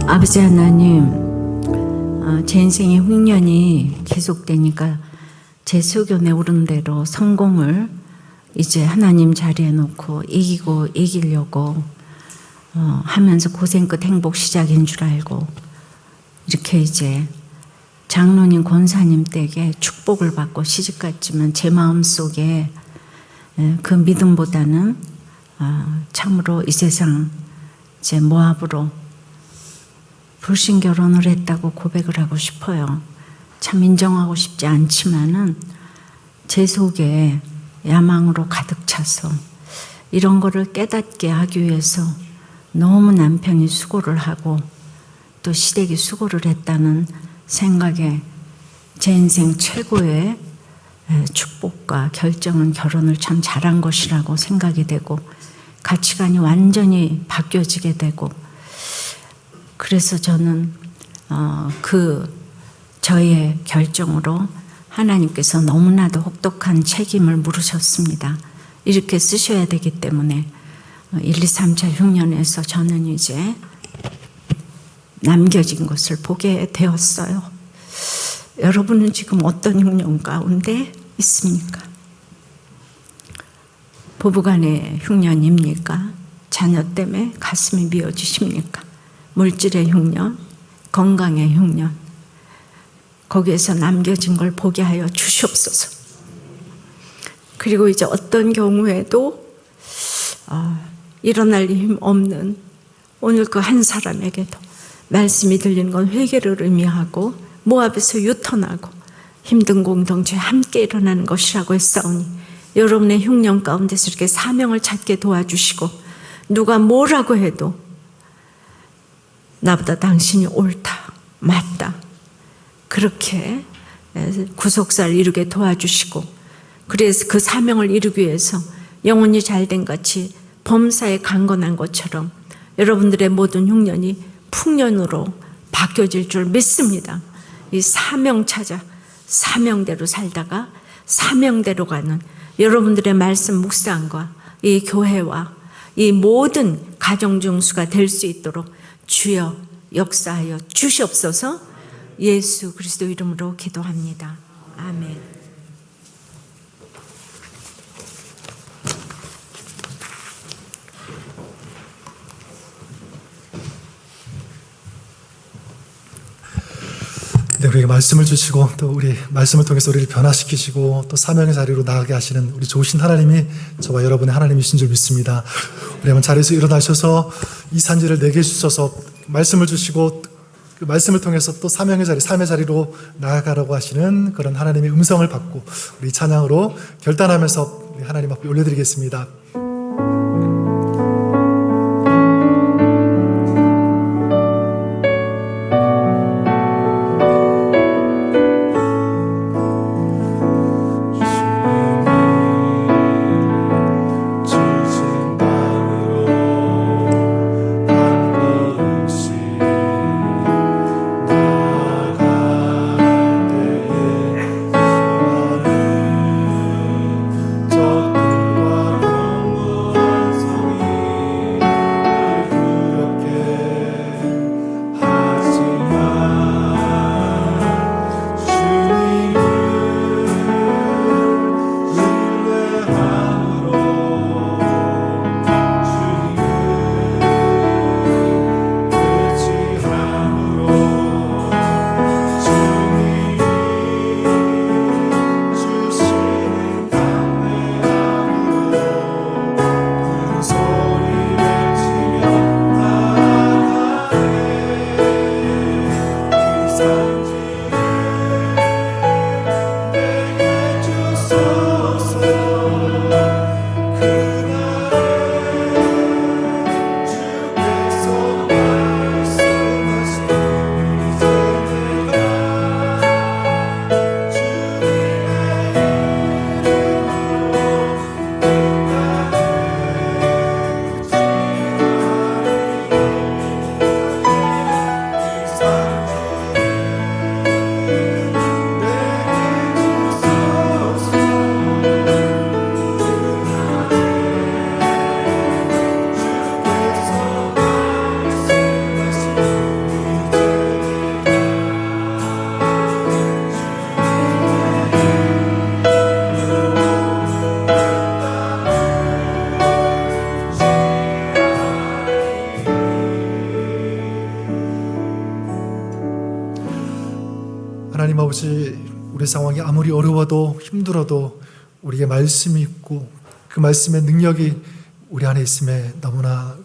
S2: 아버지 하나님, 제 인생의 흉년이 계속되니까 제 소견에 오른 대로 성공을 이제 하나님 자리에 놓고 이기려고 하면서 고생 끝 행복 시작인 줄 알고 이렇게 이제 장로님 권사님 댁에 축복을 받고 시집 갔지만 제 마음속에 그 믿음보다는 참으로 이 세상 제 모압으로 불신 결혼을 했다고 고백을 하고 싶어요. 참 인정하고 싶지 않지만은 제 속에 야망으로 가득 차서 이런 거를 깨닫게 하기 위해서 너무 남편이 수고를 하고 또 시댁이 수고를 했다는 생각에 제 인생 최고의 축복과 결정은 결혼을 참 잘한 것이라고 생각이 되고 가치관이 완전히 바뀌어지게 되고 그래서 저는 저의 결정으로 하나님께서 너무나도 혹독한 책임을 물으셨습니다. 이렇게 쓰셔야 되기 때문에 1, 2, 3차 흉년에서 저는 이제 남겨진 것을 보게 되었어요. 여러분은 지금 어떤 흉년 가운데 있습니까? 부부간의 흉년입니까? 자녀 때문에 가슴이 미어지십니까? 물질의 흉년, 건강의 흉년, 거기에서 남겨진 걸 보게 하여 주시옵소서. 그리고 이제 어떤 경우에도 일어날 힘 없는 오늘 그 한 사람에게도 말씀이 들리는 건 회개를 의미하고 모압에서 유턴하고 힘든 공동체에 함께 일어나는 것이라고 했사오니 여러분의 흉년 가운데서 이렇게 사명을 찾게 도와주시고 누가 뭐라고 해도 나보다 당신이 옳다, 맞다 그렇게 구속사를 이루게 도와주시고 그래서 그 사명을 이루기 위해서 영혼이 잘된 같이 범사에 강건한 것처럼 여러분들의 모든 흉년이 풍년으로 바뀌어질 줄 믿습니다. 이 사명 찾아 사명대로 살다가 사명대로 가는 여러분들의 말씀 묵상과 이 교회와 이 모든 가정 중수가 될 수 있도록 주여 역사하여 주시옵소서. 예수 그리스도 이름으로 기도합니다. 아멘.
S1: 네, 우리에게 말씀을 주시고 또 우리 말씀을 통해서 우리를 변화시키시고 또 사명의 자리로 나가게 하시는 우리 좋으신 하나님이 저와 여러분의 하나님이신 줄 믿습니다. 우리 한번 자리에서 일어나셔서 이 산지를 내게 주셔서 말씀을 주시고 그 말씀을 통해서 또 사명의 자리, 삶의 자리로 나아가라고 하시는 그런 하나님의 음성을 받고 우리 찬양으로 결단하면서 우리 하나님 앞에 올려드리겠습니다. 상황이 아무리 어려워도 힘들어도 우리에게 말씀이 있고 그 말씀의 능력이 우리 안에 있음에 너무나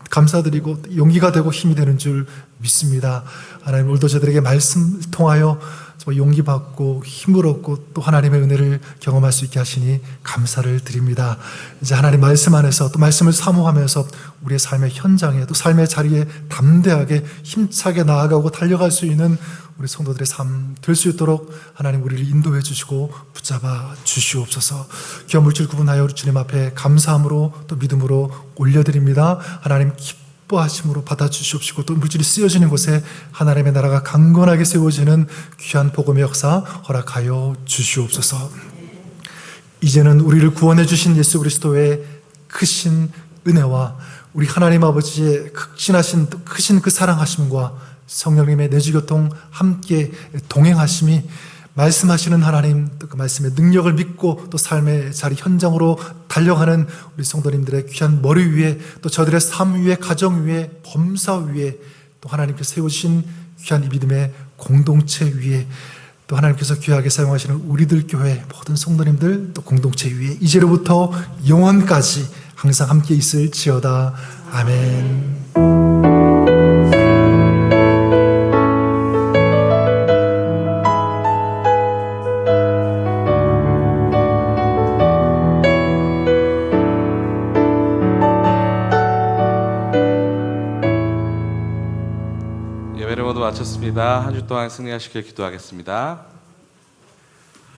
S1: 감사드리고 용기가 되고 힘이 되는 줄 믿습니다. 하나님, 오늘도 저들에게 말씀을 통하여 정말 용기 받고 힘을 얻고 또 하나님의 은혜를 경험할 수 있게 하시니 감사를 드립니다. 이제 하나님 말씀 안에서 또 말씀을 사모하면서 우리의 삶의 현장에 또 삶의 자리에 담대하게 힘차게 나아가고 달려갈 수 있는 우리 성도들의 삶 될 수 있도록 하나님 우리를 인도해 주시고 붙잡아 주시옵소서. 귀한 물질 구분하여 우리 주님 앞에 감사함으로 또 믿음으로 올려드립니다. 하나님 기뻐하심으로 받아주시옵시고 또 물질이 쓰여지는 곳에 하나님의 나라가 강건하게 세워지는 귀한 복음의 역사 허락하여 주시옵소서. 이제는 우리를 구원해 주신 예수 그리스도의 크신 은혜와 우리 하나님 아버지의 극진하신 크신 그 사랑하심과 성령님의 내주교통 함께 동행하심이 말씀하시는 하나님 또 그 말씀의 능력을 믿고 또 삶의 자리 현장으로 달려가는 우리 성도님들의 귀한 머리 위에 또 저들의 삶 위에 가정 위에 범사 위에 또 하나님께서 세우신 귀한 이 믿음의 공동체 위에 또 하나님께서 귀하게 사용하시는 우리들 교회 모든 성도님들 또 공동체 위에 이제로부터 영원까지 항상 함께 있을지어다. 아멘.
S7: 예배를 모두 마쳤습니다. 한 주 동안 승리하시길 기도하겠습니다.